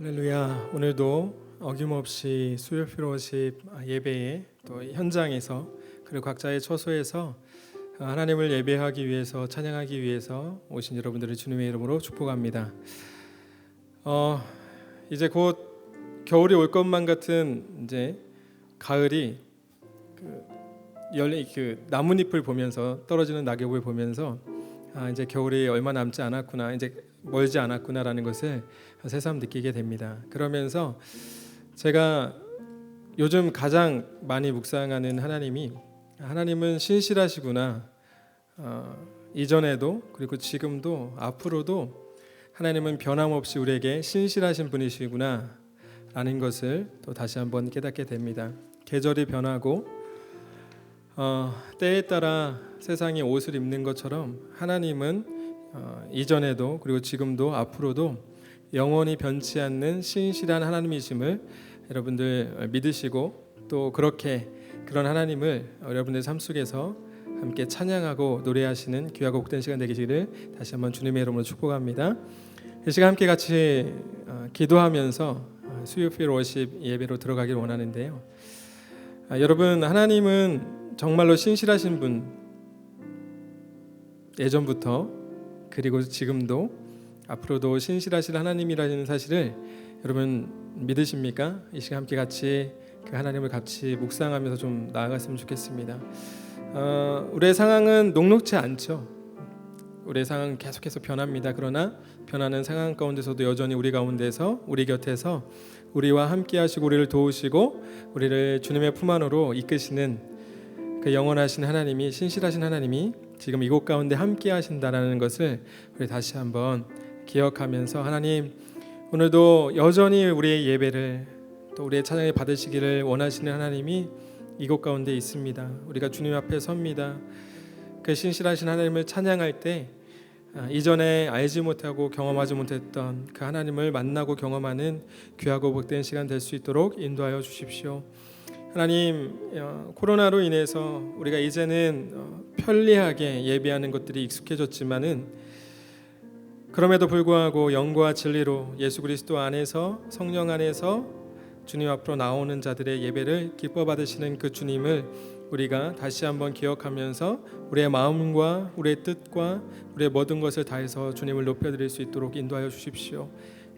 할렐루야. 오늘도 어김없이 수요 피로십 예배에 또 현장에서 그리고 각자의 처소에서 하나님을 예배하기 위해서 찬양하기 위해서 오신 여러분들을 주님의 이름으로 축복합니다. 이제 곧 겨울이 올 것만 같은 이제 가을이 그 나뭇잎을 보면서 떨어지는 낙엽을 보면서 이제 겨울이 얼마 남지 않았구나, 이제 멀지 않았구나라는 것을 새삼 느끼게 됩니다. 그러면서 제가 요즘 가장 많이 묵상하는 하나님은 신실하시구나. 이전에도 그리고 지금도 앞으로도 하나님은 변함없이 우리에게 신실하신 분이시구나 라는 것을 또 다시 한번 깨닫게 됩니다. 계절이 변하고 때에 따라 세상이 옷을 입는 것처럼 하나님은 이전에도 그리고 지금도 앞으로도 영원히 변치 않는 신실한 하나님이심을 여러분들 믿으시고 또 그런 하나님을 여러분들 삶 속에서 함께 찬양하고 노래하시는 귀하고 복된 시간 되기를 다시 한번 주님의 이름으로 축복합니다. 이 시간 함께 같이 기도하면서 수요일 워십 예배로 들어가길 원하는데요. 여러분, 하나님은 정말로 신실하신 분, 예전부터 그리고 지금도 앞으로도 신실하신 하나님이라는 사실을 여러분 믿으십니까? 이 시간 함께 같이 그 하나님을 같이 묵상하면서 좀 나아갔으면 좋겠습니다. 우리의 상황은 녹록지 않죠. 우리의 상황은 계속해서 변합니다. 그러나 변하는 상황 가운데서도 여전히 우리 가운데서 우리 곁에서 우리와 함께 하시고 우리를 도우시고 우리를 주님의 품 안으로 이끄시는 그 영원하신 하나님이, 신실하신 하나님이 지금 이곳 가운데 함께 하신다라는 것을 우리 다시 한번 기억하면서, 하나님 오늘도 여전히 우리의 예배를 또 우리의 찬양을 받으시기를 원하시는 하나님이 이곳 가운데 있습니다. 우리가 주님 앞에 섭니다. 그 신실하신 하나님을 찬양할 때 이전에 알지 못하고 경험하지 못했던 그 하나님을 만나고 경험하는 귀하고 복된 시간 될 수 있도록 인도하여 주십시오. 하나님, 코로나로 인해서 우리가 이제는 편리하게 예배하는 것들이 익숙해졌지만은 그럼에도 불구하고 영과 진리로 예수 그리스도 안에서, 성령 안에서 주님 앞으로 나오는 자들의 예배를 기뻐 받으시는 그 주님을 우리가 다시 한번 기억하면서 우리의 마음과 우리의 뜻과 우리의 모든 것을 다해서 주님을 높여드릴 수 있도록 인도하여 주십시오.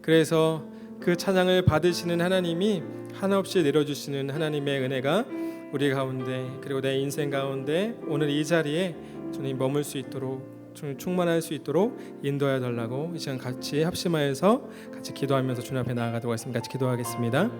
그래서 그 찬양을 받으시는 하나님이 한없이 내려주시는 하나님의 은혜가 우리 가운데 그리고 내 인생 가운데 오늘 이 자리에 주님 머물 수 있도록, 충만할 수 있도록 인도하여 달라고 이 시간 같이 합심하여서 같이 기도하면서 주님 앞에 나아가도록 하겠습니다. 같이 기도하겠습니다.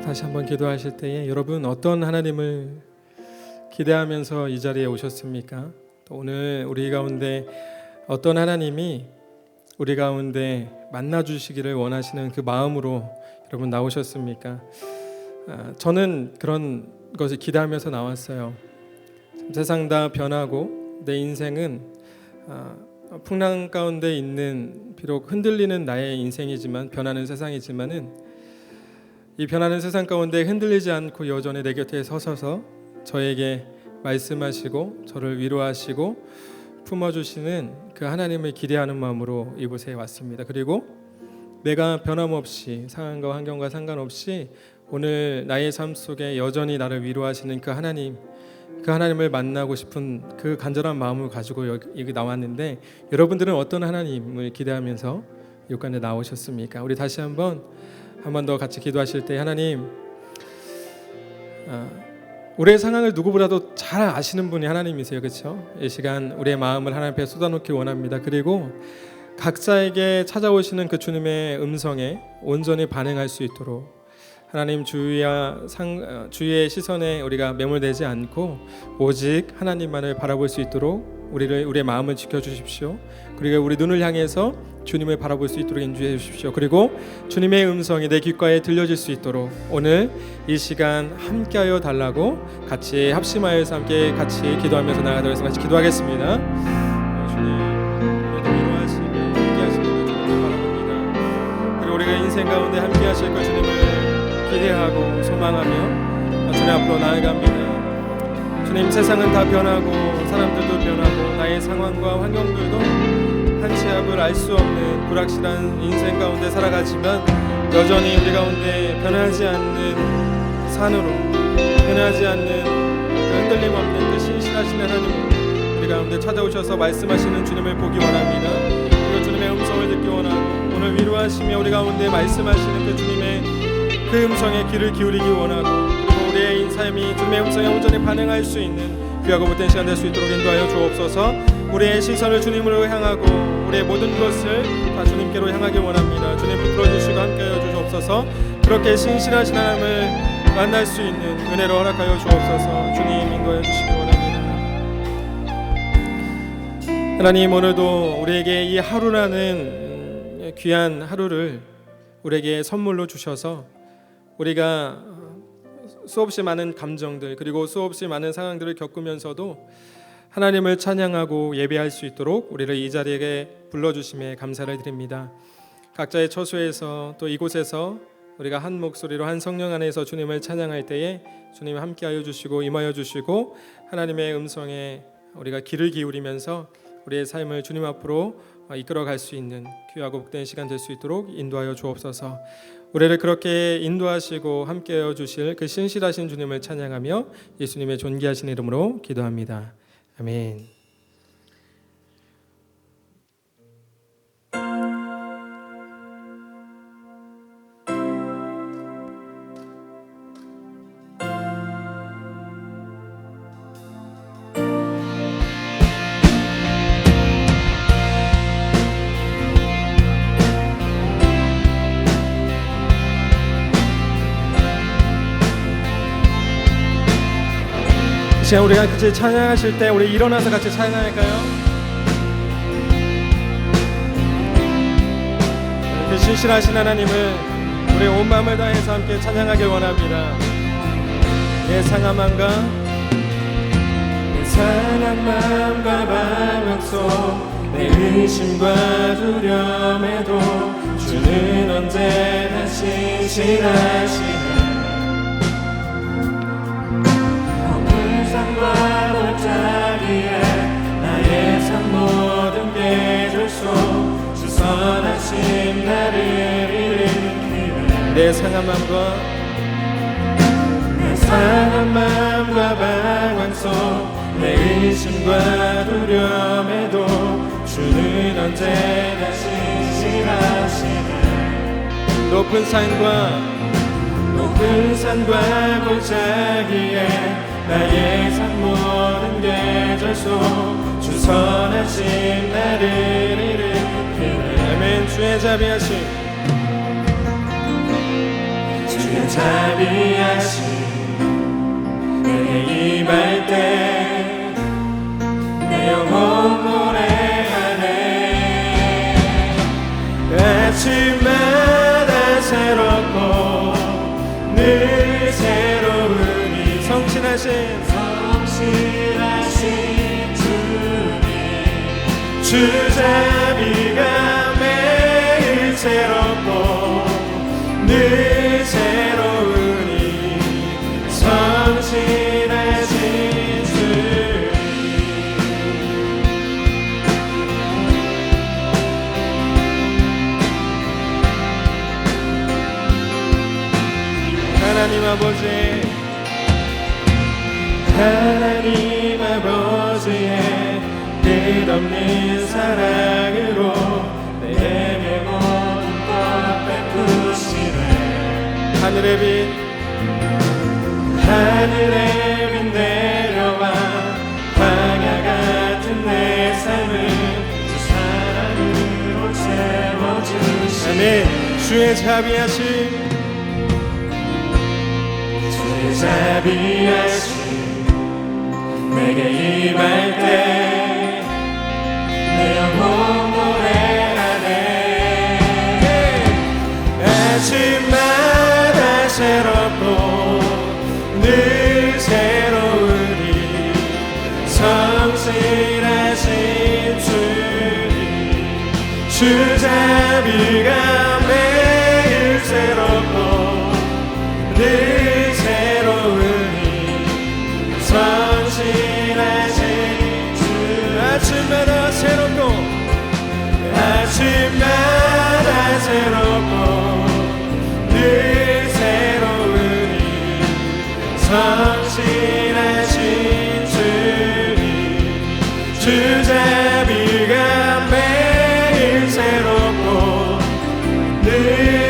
다시 한번 기도하실 때에 여러분 어떤 하나님을 기대하면서 이 자리에 오셨습니까? 또 오늘 우리 가운데 어떤 하나님이 우리 가운데 만나 주시기를 원하시는 그 마음으로 여러분 나오셨습니까? 저는 그런 것을 기대하면서 나왔어요. 세상 다 변하고 내 인생은 풍랑 가운데 있는, 비록 흔들리는 나의 인생이지만, 변하는 세상이지만은 이 변하는 세상 가운데 흔들리지 않고 여전히 내 곁에 서셔서 저에게 말씀하시고 저를 위로하시고 품어주시는 그 하나님을 기대하는 마음으로 이곳에 왔습니다. 그리고 내가 변함없이 상황과 환경과 상관없이 오늘 나의 삶 속에 여전히 나를 위로하시는 그 하나님을 만나고 싶은 그 간절한 마음을 가지고 여기 나왔는데, 여러분들은 어떤 하나님을 기대하면서 여기까지 나오셨습니까? 우리 다시 한 번 더 같이 기도하실 때, 하나님 우리의 상황을 누구보다도 잘 아시는 분이 하나님이세요. 그렇죠? 이 시간 우리의 마음을 하나님 앞에 쏟아놓기 원합니다. 그리고 각자에게 찾아오시는 그 주님의 음성에 온전히 반응할 수 있도록 하나님 주위의 시선에 우리가 매몰되지 않고 오직 하나님만을 바라볼 수 있도록 우리의 마음을 지켜주십시오. 그리고 우리 눈을 향해서 주님을 바라볼 수 있도록 인도해 주십시오. 그리고 주님의 음성이 내 귓가에 들려질 수 있도록 오늘 이 시간 함께하여 달라고 같이 합심하여서 함께 같이 기도하면서 나아가도록 해서 같이 기도하겠습니다. 주님, 오늘도 위로하시며 함께하시는 그 주님을 바라봅니다. 그리고 우리가 인생 가운데 함께하실 그 주님을 기대하고 소망하며 주님 앞으로 나아갑니다. 주님, 세상은 다 변하고 사람들도 변하고 나의 상황과 환경들도 한치 앞을 알 수 없는 불확실한 인생 가운데 살아가지만 여전히 우리 가운데 변하지 않는 산으로 변하지 않는 그 흔들림 없는 그 신실하신 하나님 우리 가운데 찾아오셔서 말씀하시는 주님을 보기 원합니다. 그리고 주님의 음성을 듣기 원하고 오늘 위로하시며 우리 가운데 말씀하시는 그 주님의 그 음성에 귀를 기울이기 원하고 그리고 우리의 삶이 주님의 음성에 온전히 반응할 수 있는 귀하고 못된 시간 될 수 있도록 인도하여 주옵소서. 우리의 시선을 주님으로 향하고 우리의 모든 것을 다 주님께로 향하기 원합니다. 주님 붙들어주시고 함께하여 주옵소서. 그렇게 신실하신 하나님을 만날 수 있는 은혜로 허락하여 주옵소서. 주님 인도하여 주시기 원합니다. 하나님, 오늘도 우리에게 이 하루라는 귀한 하루를 우리에게 선물로 주셔서 우리가 수없이 많은 감정들 그리고 수없이 많은 상황들을 겪으면서도 하나님을 찬양하고 예배할 수 있도록 우리를 이 자리에 불러주심에 감사를 드립니다. 각자의 처소에서 또 이곳에서 우리가 한 목소리로 한 성령 안에서 주님을 찬양할 때에 주님 함께하여 주시고 임하여 주시고 하나님의 음성에 우리가 귀를 기울이면서 우리의 삶을 주님 앞으로 이끌어갈 수 있는 귀하고 복된 시간 될 수 있도록 인도하여 주옵소서. 우리를 그렇게 인도하시고 함께하여 주실 그 신실하신 주님을 찬양하며 예수님의 존귀하신 이름으로 기도합니다. 아멘. 시간 우리가 같이 찬양하실 때 우리 일어나서 같이 찬양할까요? 그 신실하신 하나님을 우리 온 마음을 다해서 함께 찬양하길 원합니다. 내 상한 마음과 방황 속 내 의심과 두려움에도 주는 언제나 신실하시네. 산과 골짜기에 나의 삶 모든 계절속 주 선하심 나를 일으키네. 내 상한 마음과 방황 속 내 의심과 두려움에도 주는 언제나 신실하시네. 높은 산과 골짜기에 나의 삶 모든 계절 속 주 선하심 나를 일으키네. 아멘. 주의 자비하심 내게 임할 때 내 영혼 노래하네. 아침마다 새롭고 늘 새로우니 성실하신 주님 주 자비가 매일 새롭고 늘 새로우니 성실하신 주님. 하나님 아버지의 끝없는 사랑으로 내게 모든 것 베푸시네. 하늘의 빛 주의 자비하심 내게 임할 때 내 영혼 노래하네. 아침마다 새롭고 늘 새로우니 성실하신 주님 주 자비가 매일 새롭고 늘 새로우니 성실하신 주 아침마다 새롭고 늘 새로우니 성실하신 주님 주 자비가 매일 새롭고 늘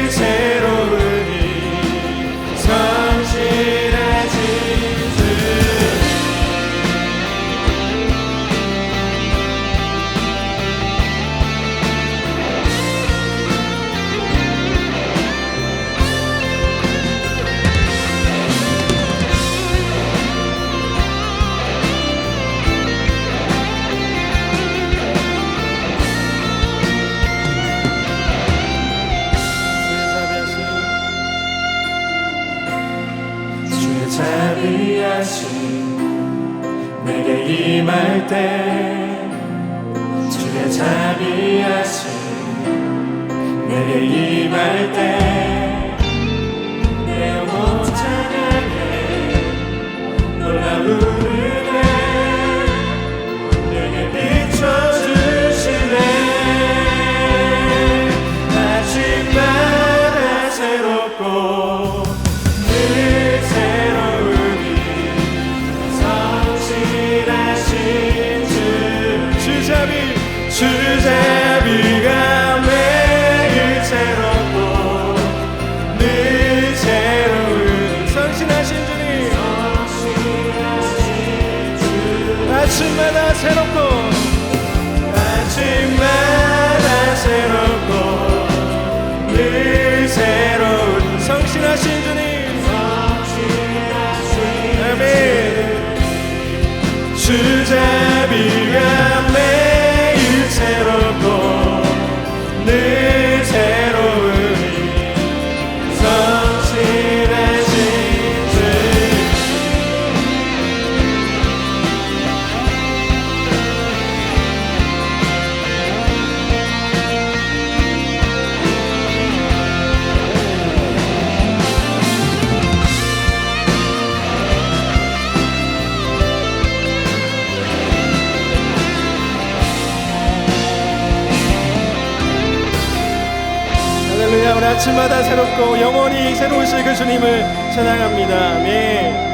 새로우니 성실하신 내게 임할 때 주의 자비하심 내게 임할 때 내 영혼 찬양해 놀라운 은혜 내게 비춰주시네. 아침마다 새롭고 늘 새로우니 주 자비가 매일 새롭고 늘 새로운 성실하신 주님 아침마다 새롭고 늘 새로운 성실하신 주님 아멘. 주 자비가 매일 새롭고 늘 새로우니 성실하신 주 할렐루야. 오늘 아침마다 새롭고 영원히 새로우실 그 주님을 찬양합니다. 아멘.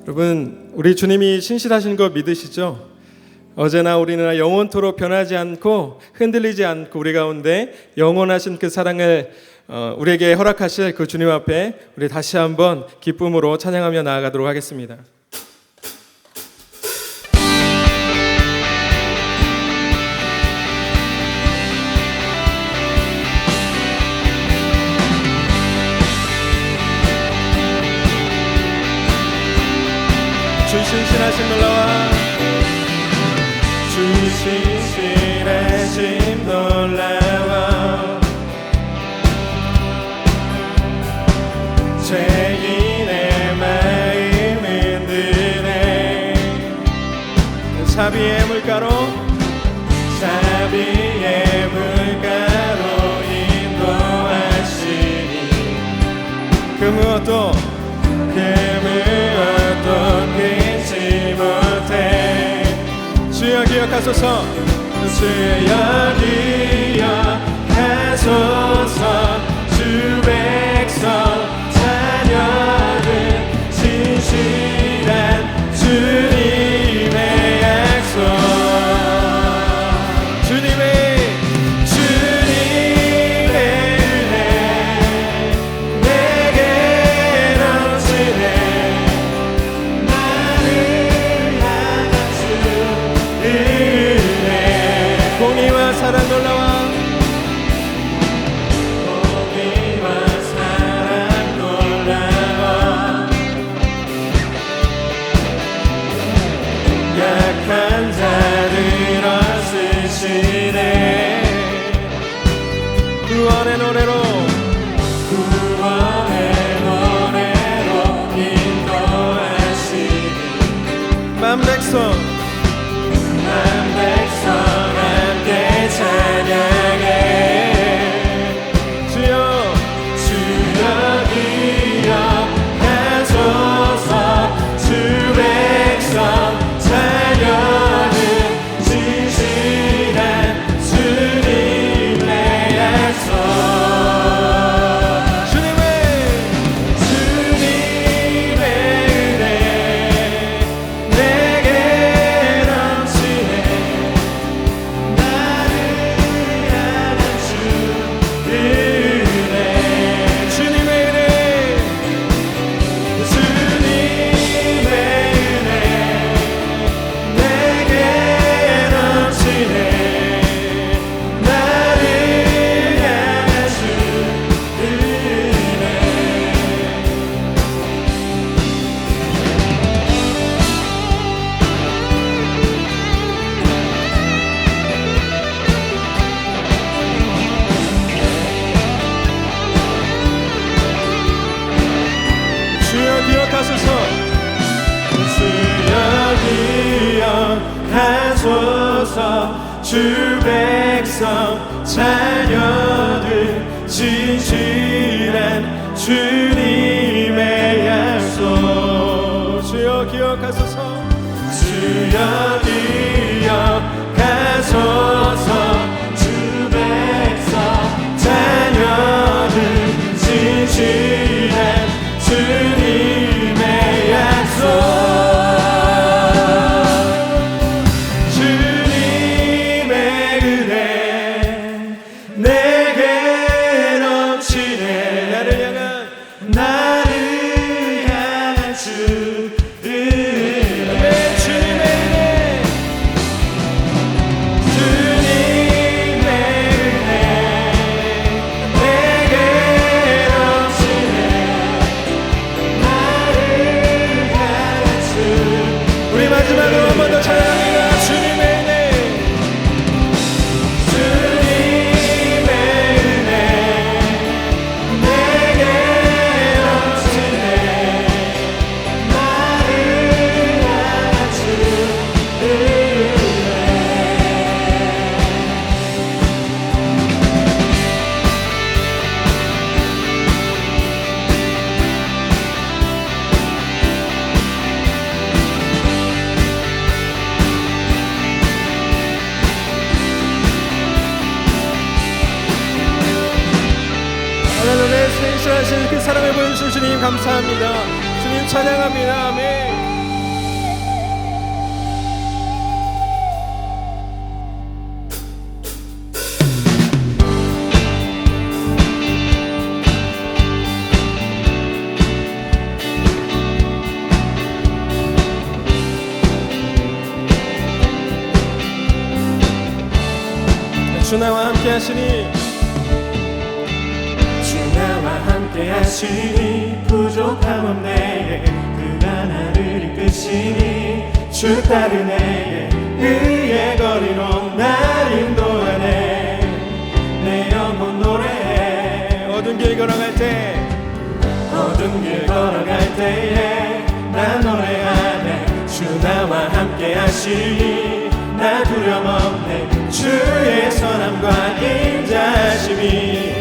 여러분, 우리 주님이 신실하신 거 믿으시죠? 어제나 우리는 영원토록 변하지 않고 흔들리지 않고 우리 가운데 영원하신 그 사랑을 우리에게 허락하실 그 주님 앞에 우리 다시 한번 기쁨으로 찬양하며 나아가도록 하겠습니다. 주 신실하신 놀라와 주 신실하심 놀라워 죄인의 마음 흔드네. 자비의 물가로 인도하시니 그 무엇도 끊지 못해. 주여 기억하소서 주여 기억하소서 주 백성 자녀는 진실한 주님의 약속 주님의 은혜 내게 넘치네. 나를 향한 주 구원의 노래로 구원의 노래로 인도하시니 만 백성 함께 찬양해 주여 주여 기억하소서 주 백성 자녀는 진실한 주님의 약속 주님의 은혜 내게 넘치네 나를 향한 주 은혜 주님의 은혜 주님의 은혜 내게 넘치네 나를 향한 주 은혜 주여 기억하소서 주여 기억하소서 주 백성 자녀들 진실한 주님의 약속 주여 기억하소서 주여 기억하소서 주 백성 자녀들 진실한 주님의 약속 주님의 은혜 내게 넘치네 나를 향한 주 은혜 주님의 은혜 주님의 은혜 내게 넘치네 나를 향한 주 우리 마지막으로 한 번 더 찬양합니다 주님의 은혜 주님의 은혜 내게 넘치네 나를 향한 주 은혜 하나님의 생실하신 그 사랑을 보여주신 주님 감사합니다 주님 찬양합니다 아멘 주 나와 함께 하시니 주 나와 함께 하시니 부족함 없네 그가 나를 이끄시니 주 따르네 그의 거리로 날 인도하네 내 영혼 노래해 어두운 길 걸어갈 때 어두운 길 걸어갈 때에 나 노래하네 주 나와 함께 하시니 나 두려움 없네 주의 선함과 인자심이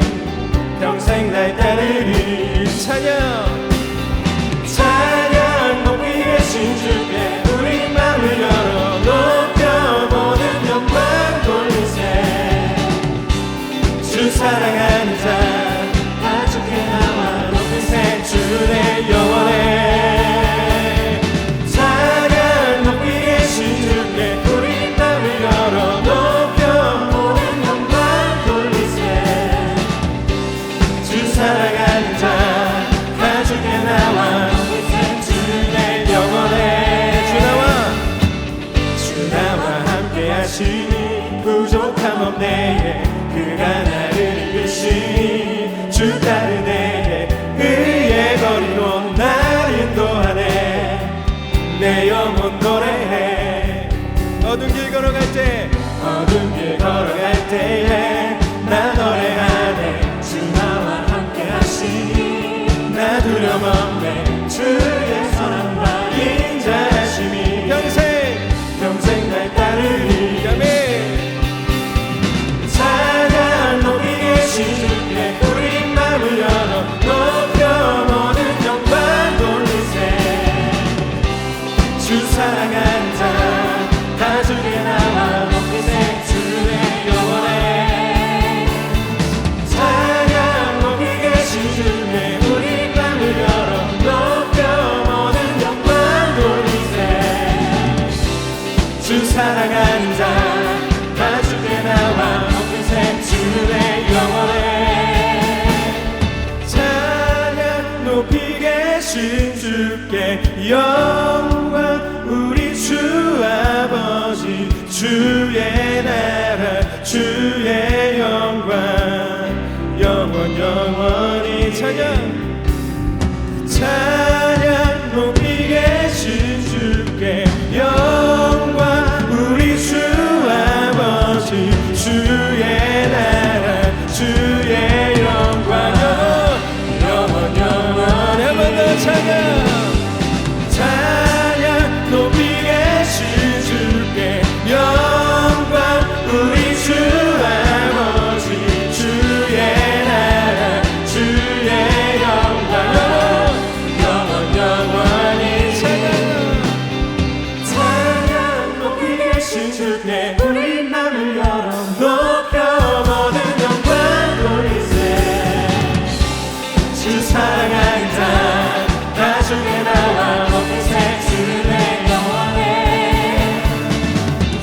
평생 날 따르리 찬양 찬양 높이 계신 주께 우리 마음을 열어 높여 모든 영광 돌리세 주 사랑하는 자 다 주께 나와 높이세 주의 영원해 찬양 높이 계신 주께 우리 마음을 열어 높여 모든 영광 돌리세 주 사랑하는 자 다 주께 나와 주의 영원해 주 나와 함께 하시니 부족함 없네 그가 나를 이끄시니 주 따르네 그의 거리로 날 인도하네 내 영혼 노래해 어두운 길 걸어갈 때 어두운 길 걸어갈 때에 나 노래하네 영광 우리 주 아버지 주의 나라 주의 영광 영원히 찬양 높이 계신 주께 영광 우리 주 아버지 주의 나라 주의 영광 영원 한번 더 찬양 높이 계신 주께 영광 우리 주 아버지 주의 나라 주의 영광 영원히 찬양 높이 계신 주께 우리 맘을 열어 높여 모든 영광 돌리세 주 사랑하는 다 주께 나와 높이세 주의 영원해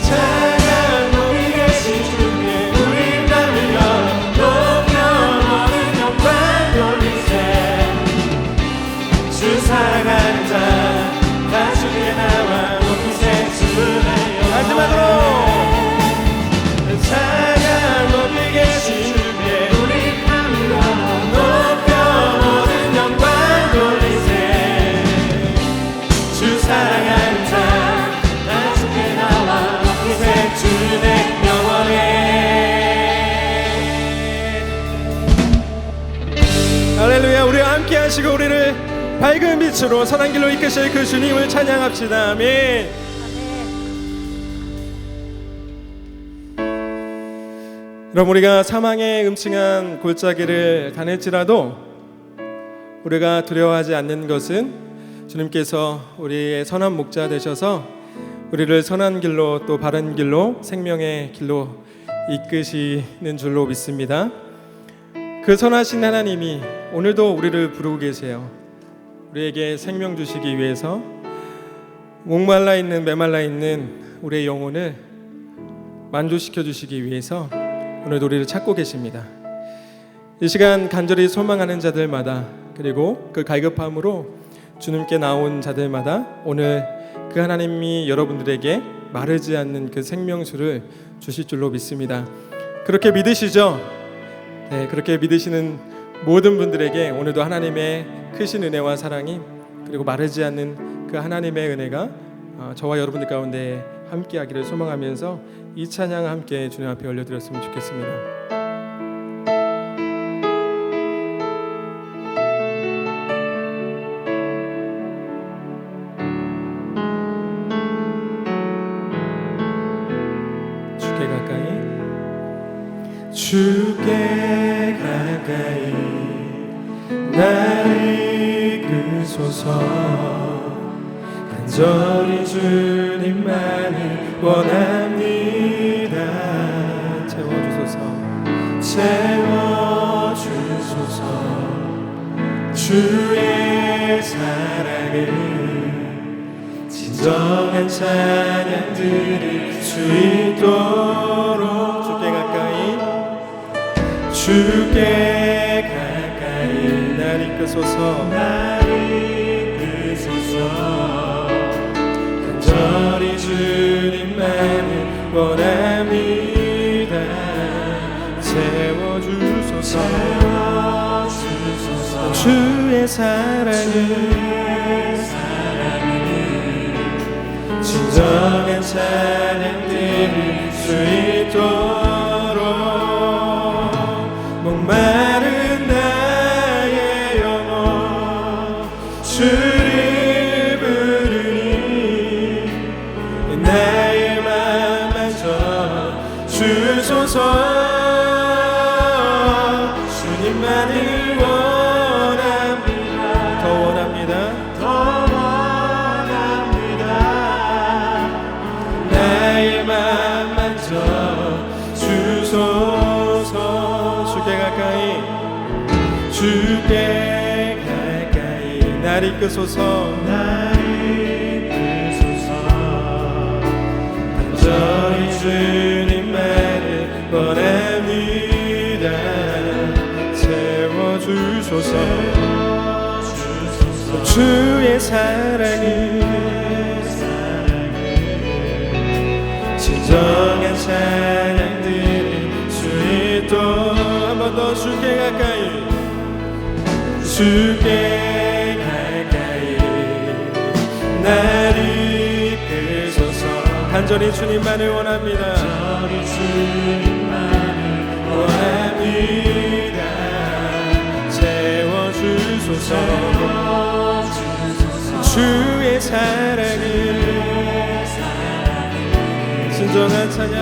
찬양 높이 계신 주께 우리 맘을 열어 높여 모든 영광 돌리세 주 사랑하는 다 주께 나와 높이세 주의 영원 마지막으로 찬양 높이 계신 주께 우리 맘을 열어 높여 모든 영광 돌리세 주 사랑하는 다 주께 나와 높이세 주의 영원해 할렐루야. 우리와 함께 하시고 우리를 밝은 빛으로 선한 길로 이끄실 그 주님을 찬양합시다. 아멘. 그럼 우리가 사망의 음침한 골짜기를 다닐지라도 우리가 두려워하지 않는 것은 주님께서 우리의 선한 목자 되셔서 우리를 선한 길로 또 바른 길로 생명의 길로 이끄시는 줄로 믿습니다. 그 선하신 하나님이 오늘도 우리를 부르고 계세요. 우리에게 생명 주시기 위해서 목말라 있는 메말라 있는 우리의 영혼을 만족시켜 주시기 위해서 오늘도 우리를 찾고 계십니다. 이 시간 간절히 소망하는 자들마다 그리고 그 갈급함으로 주님께 나온 자들마다 오늘 그 하나님이 여러분들에게 마르지 않는 그 생명수를 주실 줄로 믿습니다. 그렇게 믿으시죠? 네, 그렇게 믿으시는 모든 분들에게 오늘도 하나님의 크신 은혜와 사랑이 그리고 마르지 않는 그 하나님의 은혜가 저와 여러분들 가운데 함께하기를 소망하면서 이 찬양 함께 주님 앞에 올려드렸으면 좋겠습니다. 주께 가까이 주께 가까이 나를 이끄소서 간절히 주님만을 원합니다. 채워주소서 주의 사랑을 진정한 찬양 드릴 수 있도록 주께 가까이 날 이끄소서 간절히 주님만을 원합니다. 채워주소서 주의 사랑을 진정한 찬양 드릴 수 있도록 목마른 나의 영혼 주를 부르니 나의 맘 만져 주소서. 주님만을 원합니다. 더 원합니다. 나의 맘 만져 주소서. 주께 가까이 날 이끄소서. 간절히 주님만을 원합니다. 채워주소서. 주의 사랑을 진정한 찬양들이 주의 또 한 번 더 주께 가까이 주께 가까이 날 이끄소서 간절히 주님만을 원합니다 원합니다 채워주소서 주의 사랑을 진정한 찬양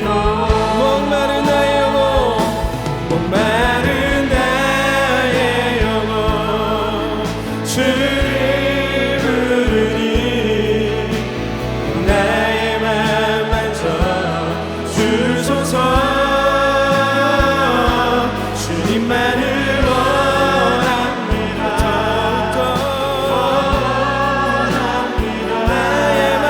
목마른 나의 영혼 목마른 나의 영혼 주를 부르니 나의 맘 만져 주소서 주님만을 원합니다 나의 맘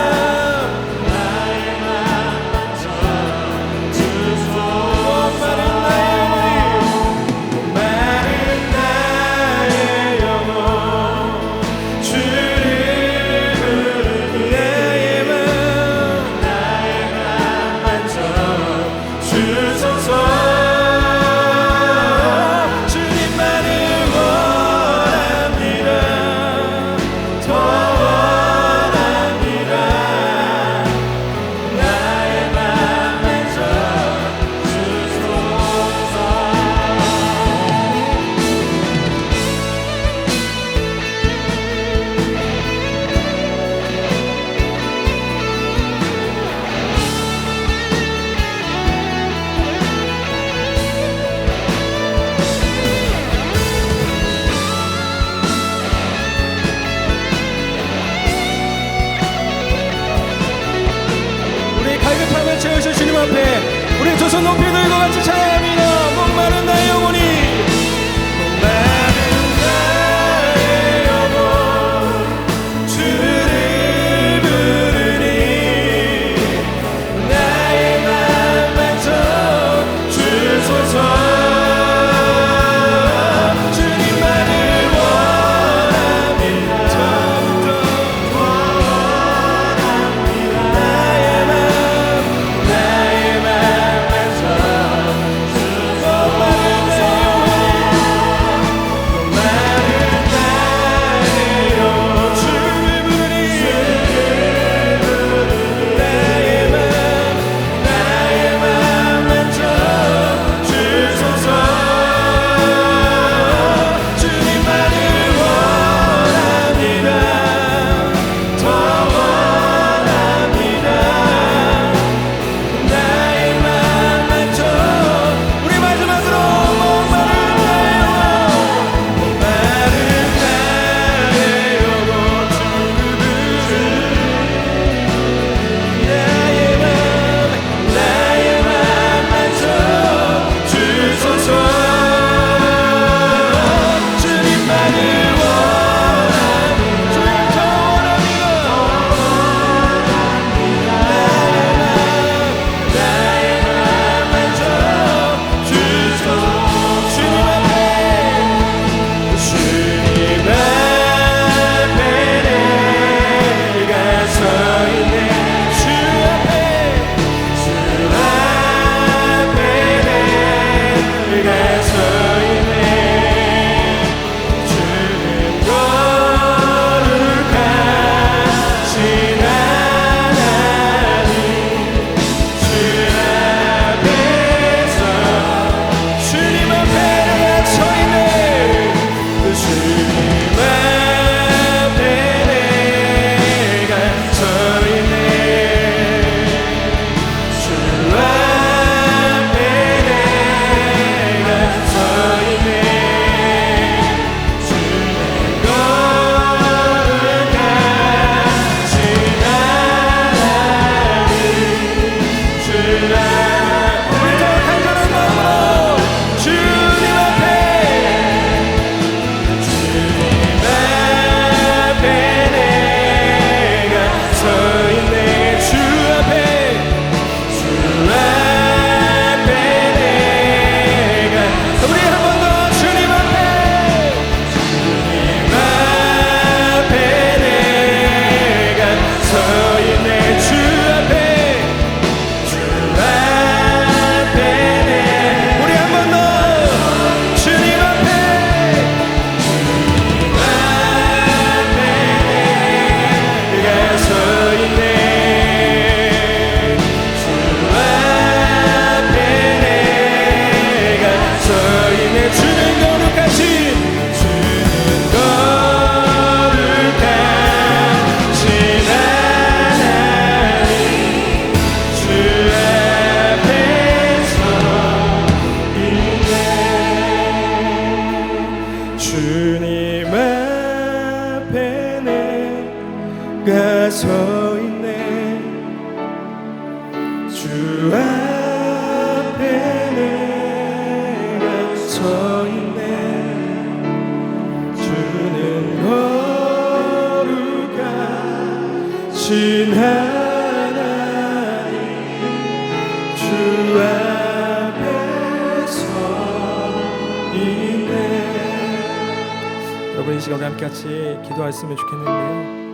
여러분 이 시간 우리 함께 같이 기도했으면 좋겠는데요.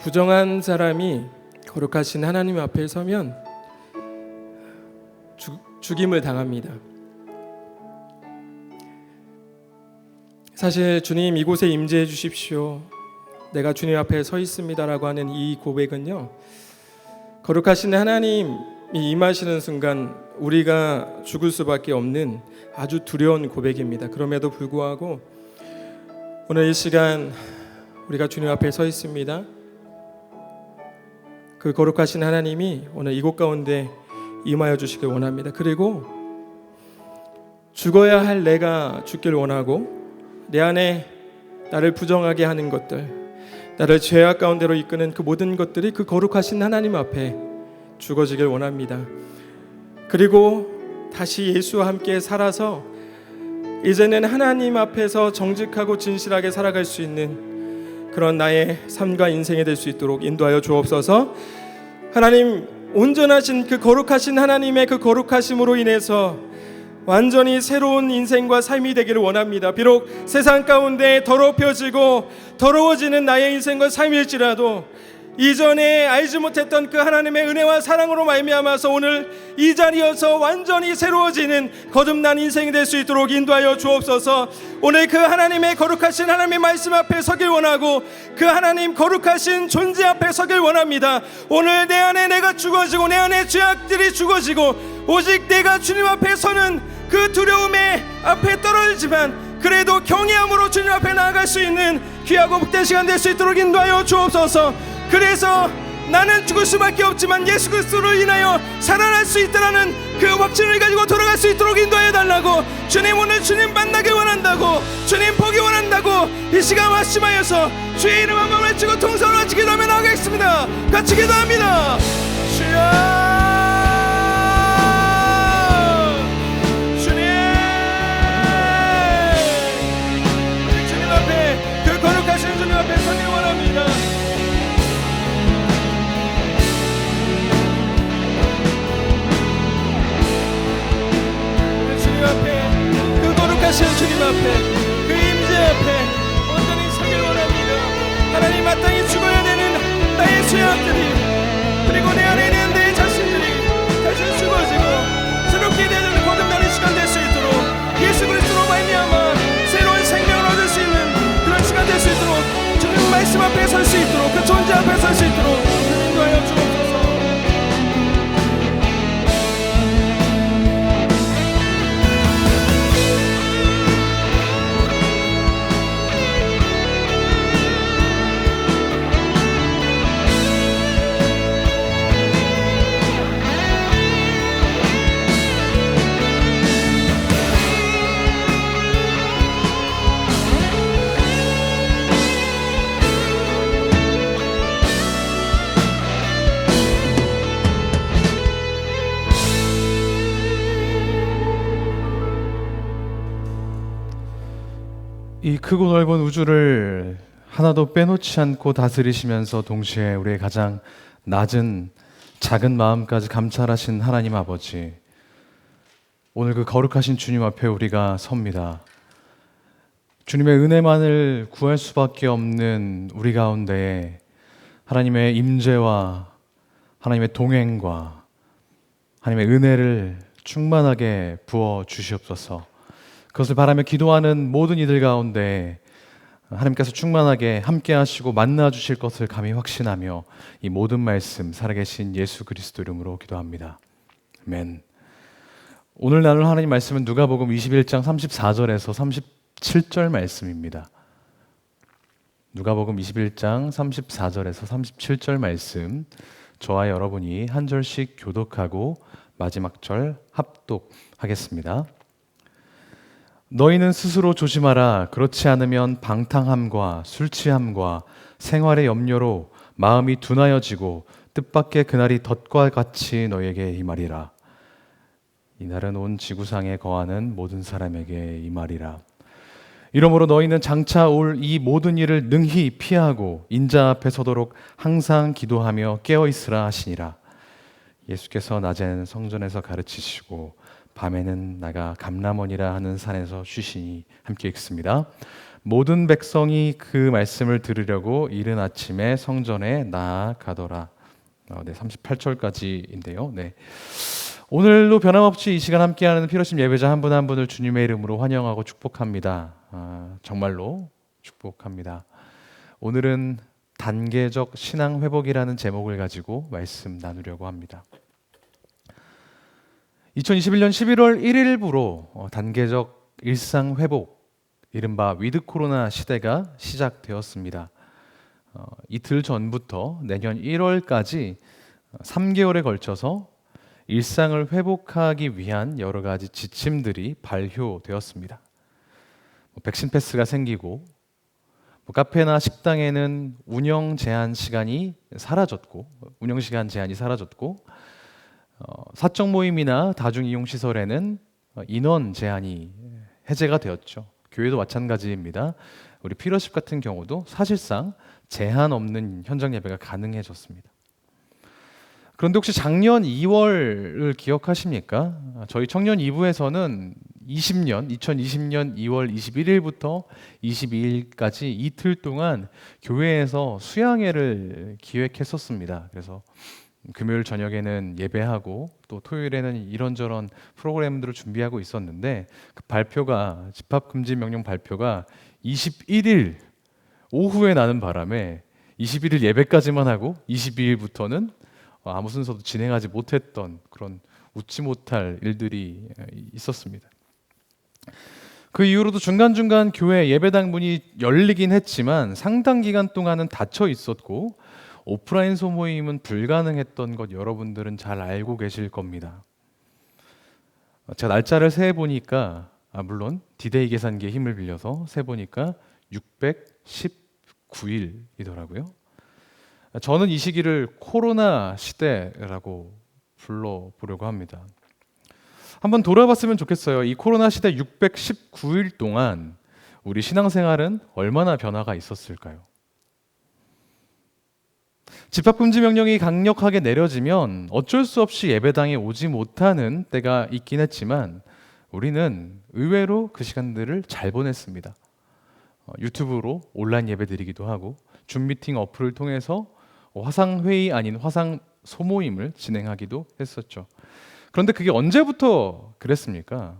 부정한 사람이 거룩하신 하나님 앞에 서면 죽임을 당합니다. 사실 주님 이곳에 임재해 주십시오. 내가 주님 앞에 서 있습니다라고 하는 이 고백은요, 거룩하신 하나님이 임하시는 순간 우리가 죽을 수밖에 없는 아주 두려운 고백입니다. 그럼에도 불구하고 오늘 이 시간 우리가 주님 앞에 서 있습니다. 그 거룩하신 하나님이 오늘 이곳 가운데 임하여 주시길 원합니다. 그리고 죽어야 할 내가 죽길 원하고 내 안에 나를 부정하게 하는 것들, 나를 죄악 가운데로 이끄는 그 모든 것들이 그 거룩하신 하나님 앞에 죽어지길 원합니다. 그리고 다시 예수와 함께 살아서 이제는 하나님 앞에서 정직하고 진실하게 살아갈 수 있는 그런 나의 삶과 인생이 될 수 있도록 인도하여 주옵소서. 하나님, 온전하신 그 거룩하신 하나님의 그 거룩하심으로 인해서 완전히 새로운 인생과 삶이 되기를 원합니다. 비록 세상 가운데 더럽혀지고 더러워지는 나의 인생과 삶일지라도 이전에 알지 못했던 그 하나님의 은혜와 사랑으로 말미암아서 오늘 이 자리여서 완전히 새로워지는 거듭난 인생이 될 수 있도록 인도하여 주옵소서. 오늘 그 하나님의 거룩하신 하나님의 말씀 앞에 서길 원하고 그 하나님 거룩하신 존재 앞에 서길 원합니다. 오늘 내 안에 내가 죽어지고 내 안에 죄악들이 죽어지고 오직 내가 주님 앞에 서는 그 두려움의 앞에 떨어지지만 그래도 경외함으로 주님 앞에 나아갈 수 있는 귀하고 복된 시간 될 수 있도록 인도하여 주옵소서. 그래서 나는 죽을 수밖에 없지만 예수 그리스도를 인하여 살아날 수 있다는 그 확신을 가지고 돌아갈 수 있도록 인도해 달라고. 주님, 오늘 주님 만나길 원한다고, 주님 보기 원한다고 이 시간 말씀하여서 주의 이름 한번 외치고 통성을 같이 기도하며 나가겠습니다. 같이 기도합니다. 주여, 거룩하신 주님 앞에 서길 원합니다. 주님 앞에, 그 거룩하신 주님 앞에, 그 임재 앞에 온전히 서길 원합니다. 하나님, 마땅히 죽어야 되는 나의 죄악들이, 그리고 내 안에 있는 내 자신들이 다시 죽어지고 새롭게 되는 거듭나는 시간 될 수 있도록 예수 그리스도로 말미암아 새로운 생명을 얻을 수 있는 그런 시간 될 수 있도록 주님 말씀 앞에 설 수 있도록 그 존재 앞에 설 수 있도록 인도하여 주옵소서. 이 크고 넓은 우주를 하나도 빼놓지 않고 다스리시면서 동시에 우리의 가장 낮은 작은 마음까지 감찰하신 하나님 아버지, 오늘 그 거룩하신 주님 앞에 우리가 섭니다. 주님의 은혜만을 구할 수밖에 없는 우리 가운데에 하나님의 임재와 하나님의 동행과 하나님의 은혜를 충만하게 부어 주시옵소서. 그것을 바라며 기도하는 모든 이들 가운데 하나님께서 충만하게 함께 하시고 만나 주실 것을 감히 확신하며 이 모든 말씀 살아계신 예수 그리스도 이름으로 기도합니다. 아멘. 오늘 나눌 하나님 말씀은 누가복음 21장 34절에서 37절 말씀입니다. 누가복음 21장 34절에서 37절 말씀, 저와 여러분이 한 절씩 교독하고 마지막 절 합독하겠습니다. 너희는 스스로 조심하라. 그렇지 않으면 방탕함과 술 취함과 생활의 염려로 마음이 둔하여지고 뜻밖의 그날이 덫과 같이 너희에게 임하리라. 이날은 온 지구상에 거하는 모든 사람에게 임하리라. 이러므로 너희는 장차 올 이 모든 일을 능히 피하고 인자 앞에 서도록 항상 기도하며 깨어 있으라 하시니라. 예수께서 낮에는 성전에서 가르치시고 밤에는 나가 감람원이라 하는 산에서 쉬시니. 함께 읽습니다. 모든 백성이 그 말씀을 들으려고 이른 아침에 성전에 나아가더라. 네, 38절까지인데요. 네. 오늘도 변함없이 이 시간 함께하는 피로심 예배자 한 분 한 분을 주님의 이름으로 환영하고 축복합니다. 정말로 축복합니다. 오늘은 단계적 신앙 회복이라는 제목을 가지고 말씀 나누려고 합니다. 2021년 11월 1일부로 단계적 일상 회복, 이른바 위드 코로나 시대가 시작되었습니다. 이틀 전부터 내년 1월까지 3개월에 걸쳐서 일상을 회복하기 위한 여러 가지 지침들이 발효되었습니다. 백신 패스가 생기고 카페나 식당에는 운영 제한이 사라졌고 사적 모임이나 다중 이용 시설에는 인원 제한이 해제가 되었죠. 교회도 마찬가지입니다. 우리 피러십 같은 경우도 사실상 제한 없는 현장 예배가 가능해졌습니다. 그런데 혹시 작년 2월을 기억하십니까? 저희 청년 2부에서는 2020년 2월 21일부터 22일까지 이틀 동안 교회에서 수양회를 기획했었습니다. 그래서 금요일 저녁에는 예배하고 또 토요일에는 이런저런 프로그램들을 준비하고 있었는데 그 발표가 집합금지 명령 발표가 21일 오후에 나는 바람에 21일 예배까지만 하고 22일부터는 아무 순서도 진행하지 못했던 그런 웃지 못할 일들이 있었습니다. 그 이후로도 중간중간 교회 예배당 문이 열리긴 했지만 상당 기간 동안은 닫혀 있었고 오프라인 소모임은 불가능했던 것 여러분들은 잘 알고 계실 겁니다. 제가 날짜를 세어 보니까 물론 디데이 계산기의 힘을 빌려서 세 보니까 619일이더라고요. 저는 이 시기를 코로나 시대라고 불러보려고 합니다. 한번 돌아봤으면 좋겠어요. 이 코로나 시대 619일 동안 우리 신앙생활은 얼마나 변화가 있었을까요? 집합금지 명령이 강력하게 내려지면 어쩔 수 없이 예배당에 오지 못하는 때가 있긴 했지만 우리는 의외로 그 시간들을 잘 보냈습니다. 유튜브로 온라인 예배 드리기도 하고 줌 미팅 어플을 통해서 화상회의 아닌 화상 소모임을 진행하기도 했었죠. 그런데 그게 언제부터 그랬습니까?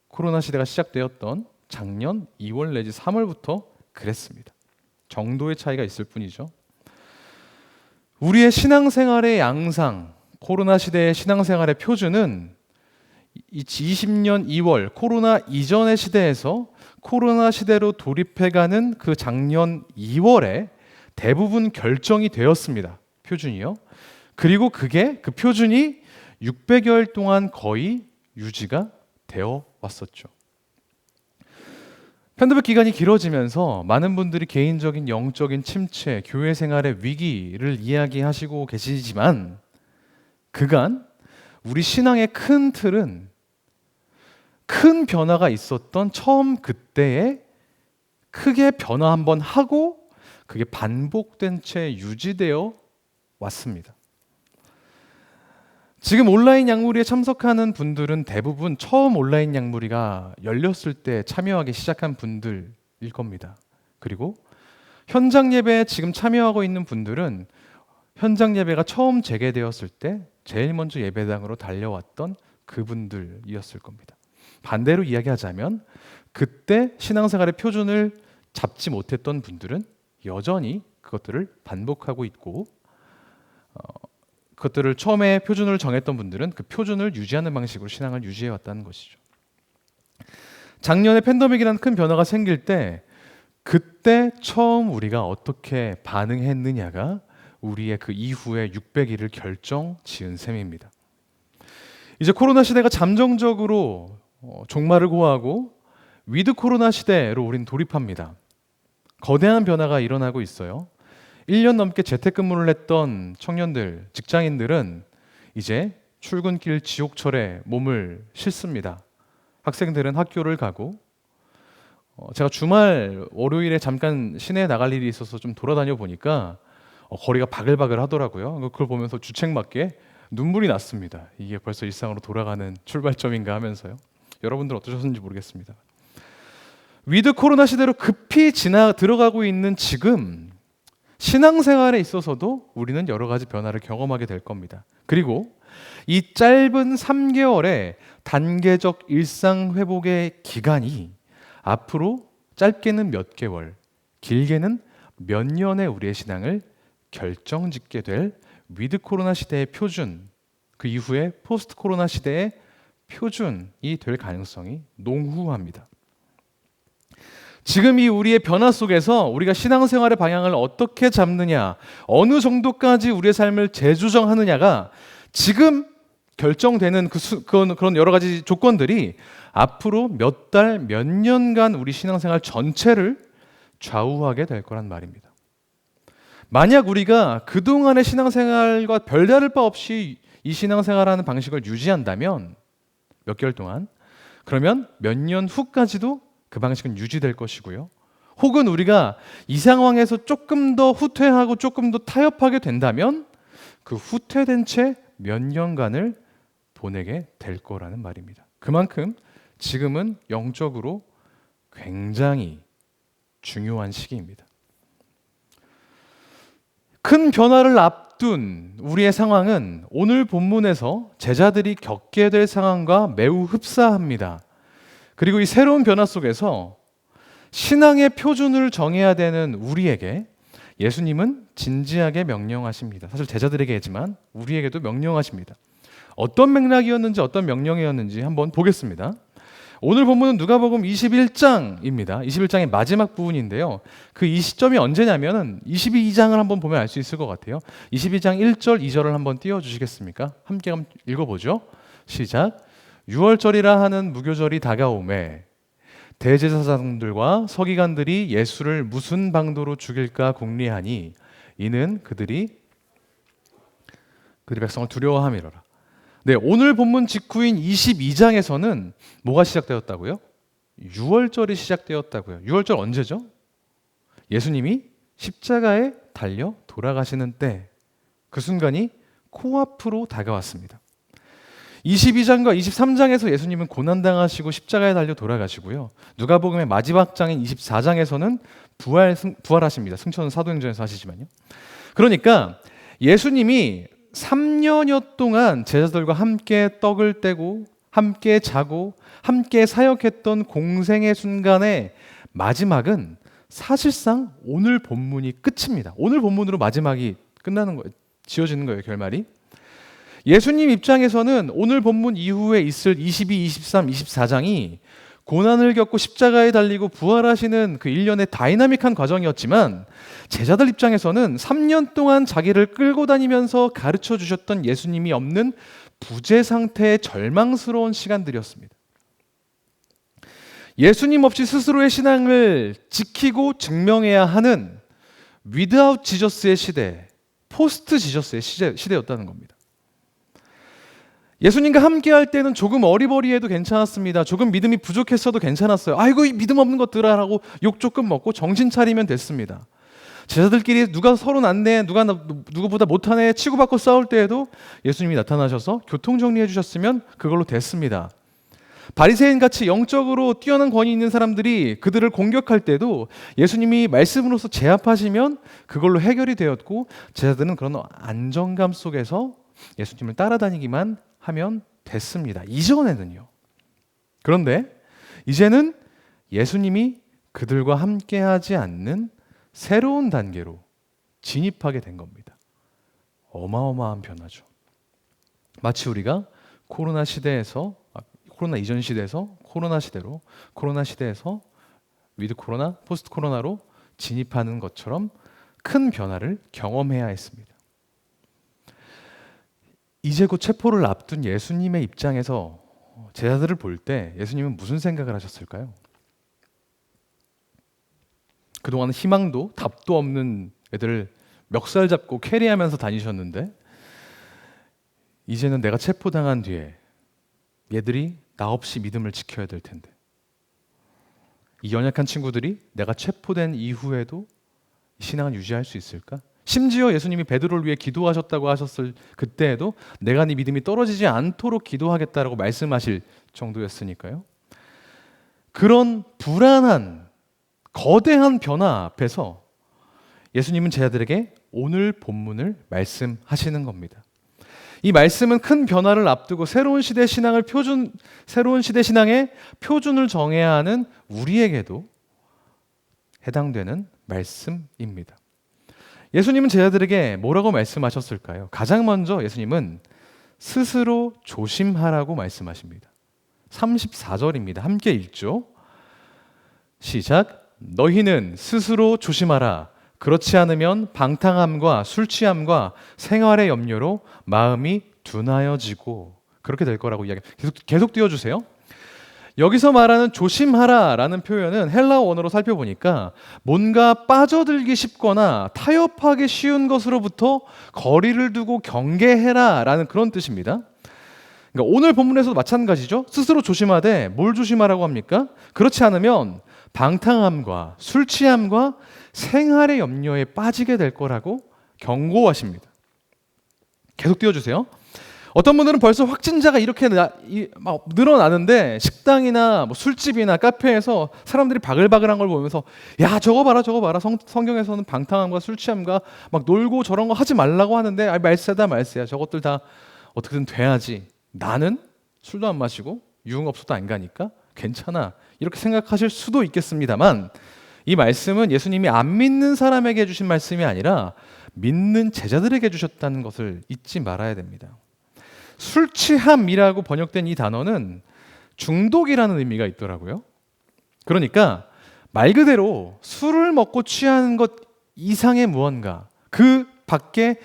코로나 시대가 시작되었던 작년 2월 내지 3월부터 그랬습니다. 정도의 차이가 있을 뿐이죠. 우리의 신앙생활의 양상, 코로나 시대의 신앙생활의 표준은 20년 2월 코로나 이전의 시대에서 코로나 시대로 돌입해가는 그 작년 2월에 대부분 결정이 되었습니다. 표준이요. 그리고 그 표준이 600여일 동안 거의 유지가 되어 왔었죠. 팬데믹 기간이 길어지면서 많은 분들이 개인적인 영적인 침체, 교회 생활의 위기를 이야기하시고 계시지만 그간 우리 신앙의 큰 틀은 큰 변화가 있었던 처음 그때에 크게 변화 한번 하고 그게 반복된 채 유지되어 왔습니다. 지금 온라인 양무리에 참석하는 분들은 대부분 처음 온라인 양무리가 열렸을 때 참여하기 시작한 분들일 겁니다. 그리고 현장 예배에 지금 참여하고 있는 분들은 현장 예배가 처음 재개되었을 때 제일 먼저 예배당으로 달려왔던 그분들이었을 겁니다. 반대로 이야기하자면 그때 신앙생활의 표준을 잡지 못했던 분들은 여전히 그것들을 반복하고 있고 그것들을 처음에 표준을 정했던 분들은 그 표준을 유지하는 방식으로 신앙을 유지해 왔다는 것이죠. 작년에 팬데믹이라는 큰 변화가 생길 때 그때 처음 우리가 어떻게 반응했느냐가 우리의 그 이후의 600일을 결정 지은 셈입니다. 이제 코로나 시대가 잠정적으로 종말을 고하고 위드 코로나 시대로 우린 돌입합니다. 거대한 변화가 일어나고 있어요. 1년 넘게 재택근무를 했던 청년들, 직장인들은 이제 출근길 지옥철에 몸을 싣습니다. 학생들은 학교를 가고 제가 주말 월요일에 잠깐 시내에 나갈 일이 있어서 좀 돌아다녀 보니까 거리가 바글바글 하더라고요. 그걸 보면서 주책맞게 눈물이 났습니다. 이게 벌써 일상으로 돌아가는 출발점인가 하면서요. 여러분들 어떠셨는지 모르겠습니다. 위드 코로나 시대로 급히 들어가고 있는 지금 신앙생활에 있어서도 우리는 여러 가지 변화를 경험하게 될 겁니다. 그리고 이 짧은 3개월의 단계적 일상 회복의 기간이 앞으로 짧게는 몇 개월, 길게는 몇 년의 우리의 신앙을 결정짓게 될 위드 코로나 시대의 표준, 그 이후에 포스트 코로나 시대의 표준이 될 가능성이 농후합니다. 지금 이 우리의 변화 속에서 우리가 신앙생활의 방향을 어떻게 잡느냐, 어느 정도까지 우리의 삶을 재조정하느냐가 지금 결정되는 그런 여러 가지 조건들이 앞으로 몇 달, 몇 년간 우리 신앙생활 전체를 좌우하게 될 거란 말입니다. 만약 우리가 그동안의 신앙생활과 별다를 바 없이 이 신앙생활하는 방식을 유지한다면 몇 개월 동안, 그러면 몇 년 후까지도 그 방식은 유지될 것이고요. 혹은 우리가 이 상황에서 조금 더 후퇴하고 조금 더 타협하게 된다면 그 후퇴된 채 몇 년간을 보내게 될 거라는 말입니다. 그만큼 지금은 영적으로 굉장히 중요한 시기입니다. 큰 변화를 앞둔 우리의 상황은 오늘 본문에서 제자들이 겪게 될 상황과 매우 흡사합니다. 그리고 이 새로운 변화 속에서 신앙의 표준을 정해야 되는 우리에게 예수님은 진지하게 명령하십니다. 사실 제자들에게지만 우리에게도 명령하십니다. 어떤 맥락이었는지 어떤 명령이었는지 한번 보겠습니다. 오늘 본문은 누가복음 21장입니다. 21장의 마지막 부분인데요. 그 이 시점이 언제냐면은 22장을 한번 보면 알 수 있을 것 같아요. 22장 1절, 2절을 한번 띄워주시겠습니까? 함께 한번 읽어보죠. 시작. 유월절이라 하는 무교절이 다가오매 대제사장들과 서기관들이 예수를 무슨 방도로 죽일까 궁리하니 이는 그들이 백성을 두려워함이로라. 네, 오늘 본문 직후인 22장에서는 뭐가 시작되었다고요? 유월절이 시작되었다고요. 유월절 언제죠? 예수님이 십자가에 달려 돌아가시는 때, 그 순간이 코앞으로 다가왔습니다. 22장과 23장에서 예수님은 고난당하시고 십자가에 달려 돌아가시고요. 누가복음의 마지막 장인 24장에서는 부활하십니다. 승천은 사도행전에서 하시지만요. 그러니까 예수님이 3년여 동안 제자들과 함께 떡을 떼고 함께 자고 함께 사역했던 공생의 순간의 마지막은 사실상 오늘 본문이 끝입니다. 오늘 본문으로 마지막이 끝나는 거예요. 지어지는 거예요, 결말이. 예수님 입장에서는 오늘 본문 이후에 있을 22, 23, 24장이 고난을 겪고 십자가에 달리고 부활하시는 그 일련의 다이나믹한 과정이었지만 제자들 입장에서는 3년 동안 자기를 끌고 다니면서 가르쳐 주셨던 예수님이 없는 부재 상태의 절망스러운 시간들이었습니다. 예수님 없이 스스로의 신앙을 지키고 증명해야 하는 without 지저스의 시대, 포스트 지저스의 시대였다는 겁니다. 예수님과 함께 할 때는 조금 어리버리해도 괜찮았습니다. 조금 믿음이 부족했어도 괜찮았어요. 아이고 이 믿음 없는 것들아 라고 욕 조금 먹고 정신 차리면 됐습니다. 제자들끼리 누가 서로 낫네, 누가 누구보다 못하네 치고받고 싸울 때에도 예수님이 나타나셔서 교통정리해 주셨으면 그걸로 됐습니다. 바리새인같이 영적으로 뛰어난 권위 있는 사람들이 그들을 공격할 때도 예수님이 말씀으로서 제압하시면 그걸로 해결이 되었고 제자들은 그런 안정감 속에서 예수님을 따라다니기만 하면 됐습니다. 이전에는요. 그런데 이제는 예수님이 그들과 함께하지 않는 새로운 단계로 진입하게 된 겁니다. 어마어마한 변화죠. 마치 우리가 코로나 이전 시대에서 코로나 시대로, 코로나 시대에서 위드 코로나, 포스트 코로나로 진입하는 것처럼 큰 변화를 경험해야 했습니다. 이제 곧 체포를 앞둔 예수님의 입장에서 제자들을 볼 때 예수님은 무슨 생각을 하셨을까요? 그동안 희망도 답도 없는 애들을 멱살 잡고 캐리하면서 다니셨는데 이제는 내가 체포당한 뒤에 얘들이 나 없이 믿음을 지켜야 될 텐데 이 연약한 친구들이 내가 체포된 이후에도 신앙을 유지할 수 있을까? 심지어 예수님이 베드로를 위해 기도하셨다고 하셨을 그때에도 내가 네 믿음이 떨어지지 않도록 기도하겠다라고 말씀하실 정도였으니까요. 그런 불안한 거대한 변화 앞에서 예수님은 제자들에게 오늘 본문을 말씀하시는 겁니다. 이 말씀은 큰 변화를 앞두고 새로운 시대 신앙의 표준을 정해야 하는 우리에게도 해당되는 말씀입니다. 예수님은 제자들에게 뭐라고 말씀하셨을까요? 가장 먼저 예수님은 스스로 조심하라고 말씀하십니다. 34절입니다. 함께 읽죠. 시작. 너희는 스스로 조심하라. 그렇지 않으면 방탕함과 술 취함과 생활의 염려로 마음이 둔하여지고, 그렇게 될 거라고 계속 띄워주세요. 여기서 말하는 조심하라라는 표현은 헬라어 원어로 살펴보니까 뭔가 빠져들기 쉽거나 타협하기 쉬운 것으로부터 거리를 두고 경계해라라는 그런 뜻입니다. 그러니까 오늘 본문에서도 마찬가지죠. 스스로 조심하되 뭘 조심하라고 합니까? 그렇지 않으면 방탕함과 술 취함과 생활의 염려에 빠지게 될 거라고 경고하십니다. 계속 띄워주세요. 어떤 분들은 벌써 확진자가 이렇게 막 늘어나는데 식당이나 뭐 술집이나 카페에서 사람들이 바글바글한 걸 보면서 야 저거 봐라 성경에서는 방탕함과 술 취함과 막 놀고 저런 거 하지 말라고 하는데 말세야 저것들 다 어떻게든 돼야지, 나는 술도 안 마시고 유흥업소도 안 가니까 괜찮아, 이렇게 생각하실 수도 있겠습니다만, 이 말씀은 예수님이 안 믿는 사람에게 해주신 말씀이 아니라 믿는 제자들에게 주셨다는 것을 잊지 말아야 됩니다. 술 취함이라고 번역된 이 단어는 중독이라는 의미가 있더라고요. 그러니까 말 그대로 술을 먹고 취하는 것 이상의 무언가, 그 밖에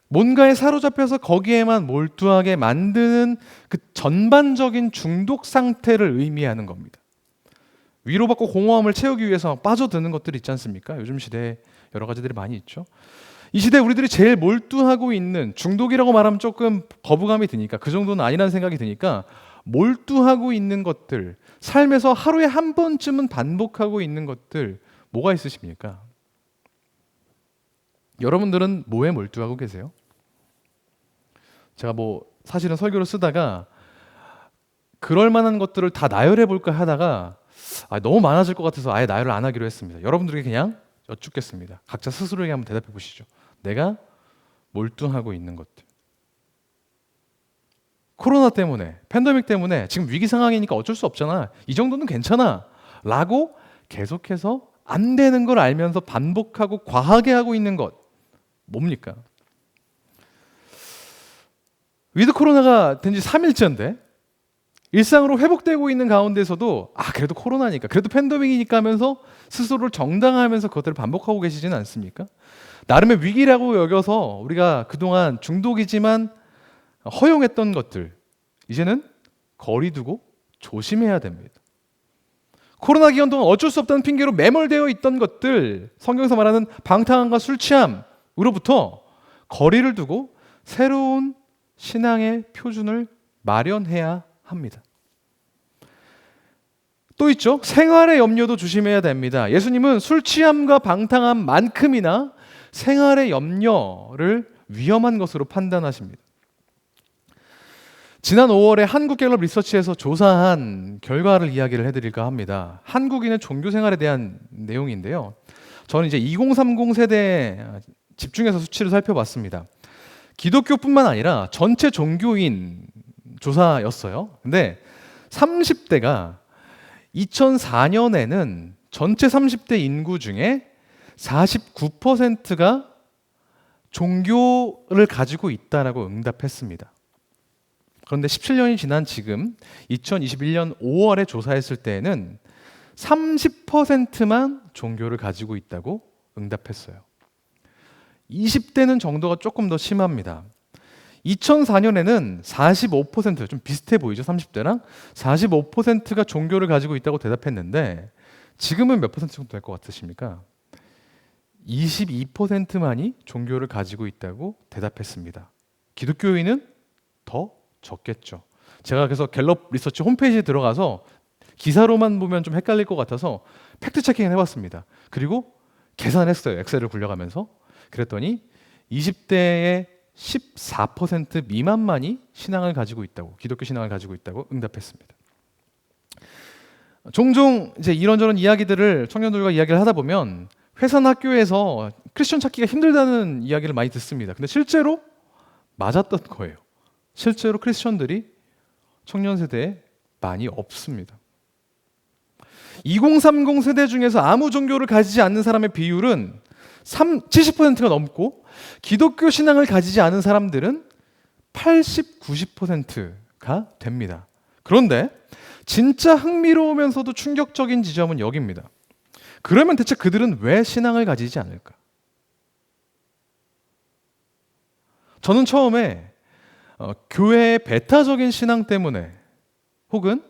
뭔가에 사로잡혀서 거기에만 몰두하게 만드는 그 전반적인 중독 상태를 의미하는 겁니다. 위로받고 공허함을 채우기 위해서 빠져드는 것들이 있지 않습니까? 요즘 시대에 여러 가지들이 많이 있죠. 이 시대에 우리들이 제일 몰두하고 있는, 중독이라고 말하면 조금 거부감이 드니까, 그 정도는 아니라는 생각이 드니까, 몰두하고 있는 것들, 삶에서 하루에 한 번쯤은 반복하고 있는 것들 뭐가 있으십니까? 여러분들은 뭐에 몰두하고 계세요? 제가 사실은 설교를 쓰다가 그럴 만한 것들을 다 나열해 볼까 하다가 너무 많아질 것 같아서 아예 나열을 안 하기로 했습니다. 여러분들에게 그냥 여쭙겠습니다. 각자 스스로에게 한번 대답해 보시죠. 내가 몰두하고 있는 것들. 코로나 때문에, 팬데믹 때문에 지금 위기 상황이니까 어쩔 수 없잖아, 이 정도는 괜찮아 라고 계속해서 안 되는 걸 알면서 반복하고 과하게 하고 있는 것 뭡니까? 위드 코로나가 된 지 3일째인데 일상으로 회복되고 있는 가운데서도 그래도 코로나니까, 그래도 팬데믹이니까 하면서 스스로를 정당화하면서 그것들을 반복하고 계시지는 않습니까? 나름의 위기라고 여겨서 우리가 그동안 중독이지만 허용했던 것들, 이제는 거리 두고 조심해야 됩니다. 코로나 기간 동안 어쩔 수 없다는 핑계로 매몰되어 있던 것들, 성경에서 말하는 방탕함과 술 취함으로부터 거리를 두고 새로운 신앙의 표준을 마련해야 합니다. 또 있죠. 생활의 염려도 조심해야 됩니다. 예수님은 술 취함과 방탕함만큼이나 생활의 염려를 위험한 것으로 판단하십니다. 지난 5월에 한국갤럽 리서치에서 조사한 결과를 이야기를 해드릴까 합니다. 한국인의 종교 생활에 대한 내용인데요. 저는 이제 2030 세대에 집중해서 수치를 살펴봤습니다. 기독교뿐만 아니라 전체 종교인 조사였어요. 근데 30대가 2004년에는 전체 30대 인구 중에 49%가 종교를 가지고 있다라고 응답했습니다. 그런데 17년이 지난 지금 2021년 5월에 조사했을 때에는 30%만 종교를 가지고 있다고 응답했어요. 20대는 정도가 조금 더 심합니다. 2004년에는 45%, 좀 비슷해 보이죠? 30대랑 45%가 종교를 가지고 있다고 대답했는데 지금은 몇 퍼센트 정도 될 것 같으십니까? 22%만이 종교를 가지고 있다고 대답했습니다. 기독교인은 더 적겠죠. 제가 그래서 갤럽 리서치 홈페이지에 들어가서 기사로만 보면 좀 헷갈릴 것 같아서 팩트 체킹을 해봤습니다. 그리고 계산했어요. 엑셀을 굴려가면서. 그랬더니 20대의 14% 미만만이 신앙을 가지고 있다고, 기독교 신앙을 가지고 있다고 응답했습니다. 종종 이제 이런저런 이야기들을 청년들과 이야기를 하다 보면 회사나 학교에서 크리스천 찾기가 힘들다는 이야기를 많이 듣습니다. 근데 실제로 맞았던 거예요. 실제로 크리스천들이 청년 세대에 많이 없습니다. 2030 세대 중에서 아무 종교를 가지지 않는 사람의 비율은 70%가 넘고 기독교 신앙을 가지지 않은 사람들은 80, 90%가 됩니다. 그런데 진짜 흥미로우면서도 충격적인 지점은 여기입니다. 그러면 대체 그들은 왜 신앙을 가지지 않을까? 저는 처음에 교회의 배타적인 신앙 때문에 혹은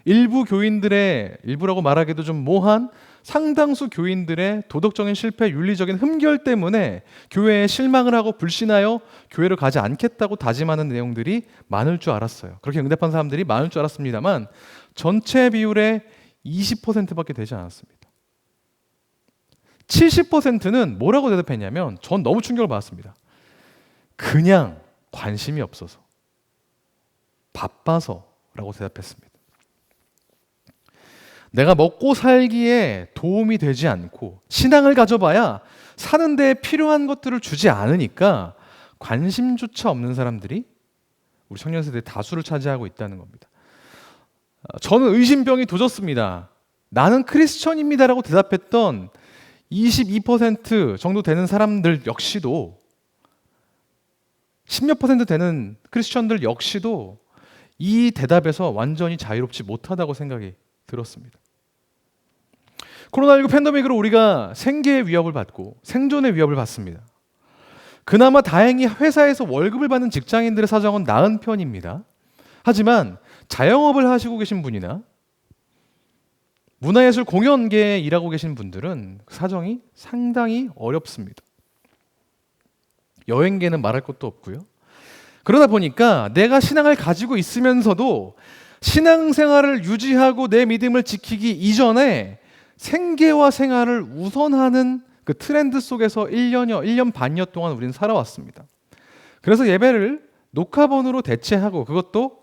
일부 교인들의, 일부라고 말하기도 좀 모한 상당수 교인들의 도덕적인 실패, 윤리적인 흠결 때문에 교회에 실망을 하고 불신하여 교회를 가지 않겠다고 다짐하는 내용들이 많을 줄 알았어요. 그렇게 응답한 사람들이 많을 줄 알았습니다만 전체 비율의 20%밖에 되지 않았습니다. 70%는 뭐라고 대답했냐면, 전 너무 충격을 받았습니다. 그냥 관심이 없어서, 바빠서라고 대답했습니다. 내가 먹고 살기에 도움이 되지 않고 신앙을 가져봐야 사는 데 필요한 것들을 주지 않으니까 관심조차 없는 사람들이 우리 청년 세대의 다수를 차지하고 있다는 겁니다. 저는 의심병이 도졌습니다. 나는 크리스천입니다라고 대답했던 22% 정도 되는 사람들 역시도, 10몇 % 되는 크리스천들 역시도 이 대답에서 완전히 자유롭지 못하다고 생각이 들었습니다. 코로나19 팬데믹으로 우리가 생계의 위협을 받고 생존의 위협을 받습니다. 그나마 다행히 회사에서 월급을 받는 직장인들의 사정은 나은 편입니다. 하지만 자영업을 하시고 계신 분이나 문화예술 공연계에 일하고 계신 분들은 사정이 상당히 어렵습니다. 여행계는 말할 것도 없고요. 그러다 보니까 내가 신앙을 가지고 있으면서도 신앙생활을 유지하고 내 믿음을 지키기 이전에 생계와 생활을 우선하는 그 트렌드 속에서 1년 반여 동안 우리는 살아왔습니다. 그래서 예배를 녹화본으로 대체하고, 그것도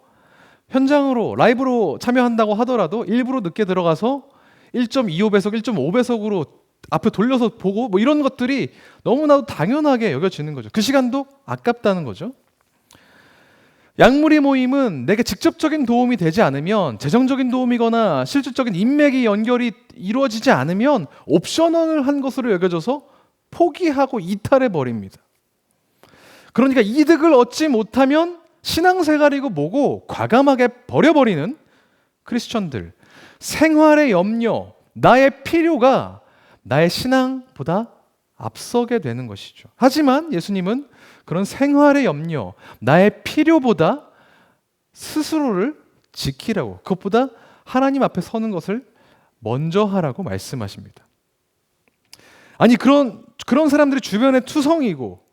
현장으로 라이브로 참여한다고 하더라도 일부러 늦게 들어가서 1.25배속, 1.5배속으로 앞에 돌려서 보고, 뭐 이런 것들이 너무나도 당연하게 여겨지는 거죠. 그 시간도 아깝다는 거죠. 양무리 모임은 내게 직접적인 도움이 되지 않으면, 재정적인 도움이거나 실질적인 인맥이 연결이 이루어지지 않으면 옵셔널한 것으로 여겨져서 포기하고 이탈해 버립니다. 그러니까 이득을 얻지 못하면 신앙생활이고 뭐고 과감하게 버려버리는 크리스천들, 생활의 염려, 나의 필요가 나의 신앙보다 앞서게 되는 것이죠. 하지만 예수님은 그런 생활의 염려, 나의 필요보다 스스로를 지키라고, 그것보다 하나님 앞에 서는 것을 먼저 하라고 말씀하십니다. 아니 그런 사람들이 주변에 투성이고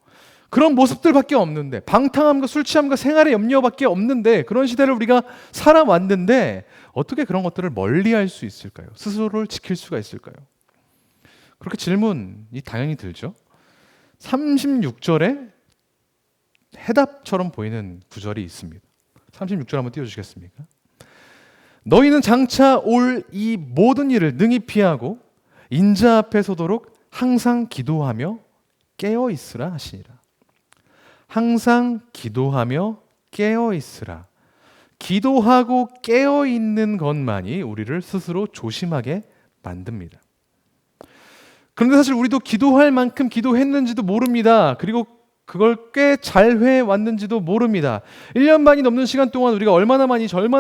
그런 모습들밖에 없는데, 방탕함과 술 취함과 생활의 염려밖에 없는데, 그런 시대를 우리가 살아왔는데 어떻게 그런 것들을 멀리할 수 있을까요? 스스로를 지킬 수가 있을까요? 그렇게 질문이 당연히 들죠. 36절에 해답처럼 보이는 구절이 있습니다. 36절 한번 띄워주시겠습니까? 너희는 장차 올 이 모든 일을 능히 피하고 인자 앞에 서도록 항상 기도하며 깨어 있으라 하시니라. 항상 기도하며 깨어 있으라. 기도하고 깨어 있는 것만이 우리를 스스로 조심하게 만듭니다. 그런데 사실 우리도 기도할 만큼 기도했는지도 모릅니다. 그리고 그걸 꽤 잘 해왔는지도 모릅니다. 1년 반이 넘는 시간 동안 우리가 얼마나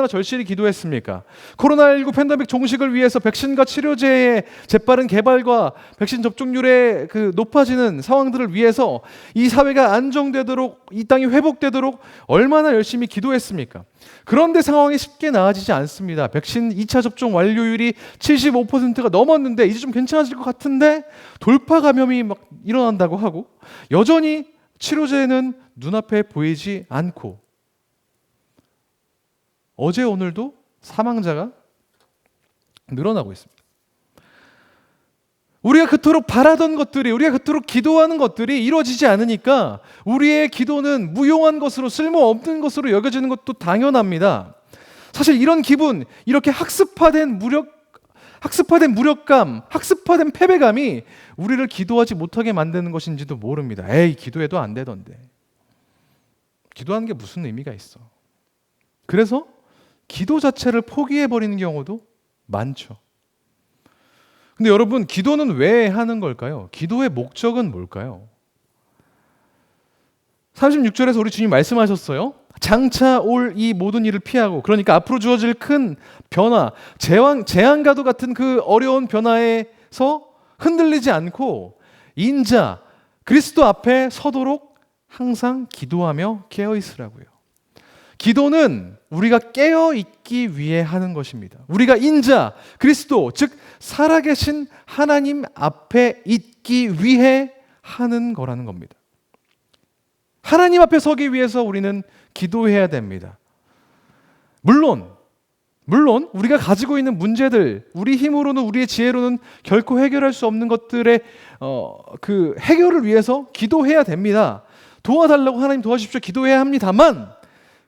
절실히 기도했습니까? 코로나19 팬데믹 종식을 위해서 백신과 치료제의 재빠른 개발과 백신 접종률의 높아지는 상황들을 위해서 이 사회가 안정되도록, 이 땅이 회복되도록 얼마나 열심히 기도했습니까? 그런데 상황이 쉽게 나아지지 않습니다. 백신 2차 접종 완료율이 75%가 넘었는데 이제 좀 괜찮아질 것 같은데 돌파 감염이 막 일어난다고 하고, 여전히 치료제는 눈앞에 보이지 않고, 어제 오늘도 사망자가 늘어나고 있습니다. 우리가 그토록 바라던 것들이, 우리가 그토록 기도하는 것들이 이루어지지 않으니까 우리의 기도는 무용한 것으로, 쓸모없는 것으로 여겨지는 것도 당연합니다. 사실 이런 기분, 이렇게 학습화된 무력감, 학습화된 패배감이 우리를 기도하지 못하게 만드는 것인지도 모릅니다. 에이, 기도해도 안 되던데. 기도하는 게 무슨 의미가 있어? 그래서 기도 자체를 포기해버리는 경우도 많죠. 근데 여러분, 기도는 왜 하는 걸까요? 기도의 목적은 뭘까요? 36절에서 우리 주님 말씀하셨어요. 장차 올 이 모든 일을 피하고, 그러니까 앞으로 주어질 큰 변화, 재앙과도 같은 그 어려운 변화에서 흔들리지 않고 인자, 그리스도 앞에 서도록 항상 기도하며 깨어 있으라고요. 기도는 우리가 깨어 있기 위해 하는 것입니다. 우리가 인자, 그리스도, 즉 살아계신 하나님 앞에 있기 위해 하는 거라는 겁니다. 하나님 앞에 서기 위해서 우리는 기도해야 됩니다. 물론 우리가 가지고 있는 문제들, 우리 힘으로는, 우리의 지혜로는 결코 해결할 수 없는 것들의 그 해결을 위해서 기도해야 됩니다. 도와달라고 하나님 도와주십시오 기도해야 합니다만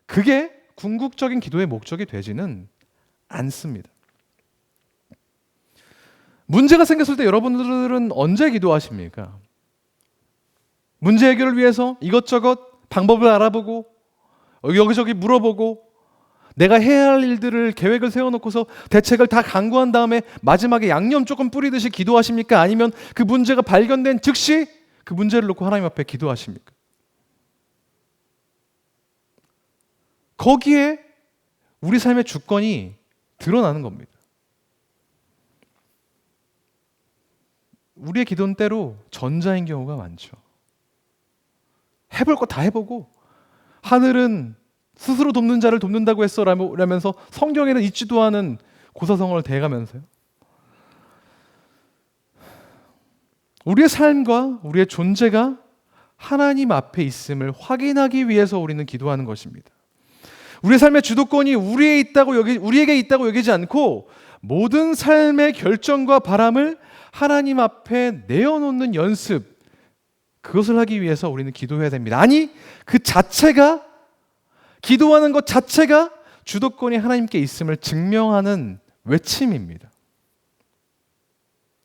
그게 궁극적인 기도의 목적이 되지는 않습니다. 문제가 생겼을 때 여러분들은 언제 기도하십니까? 문제 해결을 위해서 이것저것 방법을 알아보고 여기저기 물어보고 내가 해야 할 일들을 계획을 세워놓고서 대책을 다 강구한 다음에 마지막에 양념 조금 뿌리듯이 기도하십니까? 아니면 그 문제가 발견된 즉시 그 문제를 놓고 하나님 앞에 기도하십니까? 거기에 우리 삶의 주권이 드러나는 겁니다. 우리의 기도는 때로 전자인 경우가 많죠. 해볼 거 다 해보고 하늘은 스스로 돕는 자를 돕는다고 했어 라면서 성경에는 있지도 않은 고사성어를 대가면서요. 우리의 삶과 우리의 존재가 하나님 앞에 있음을 확인하기 위해서 우리는 기도하는 것입니다. 우리의 삶의 주도권이 우리에게 있다고 여기지 않고 모든 삶의 결정과 바람을 하나님 앞에 내어놓는 연습, 그것을 하기 위해서 우리는 기도해야 됩니다. 아니, 그 자체가, 기도하는 것 자체가 주도권이 하나님께 있음을 증명하는 외침입니다.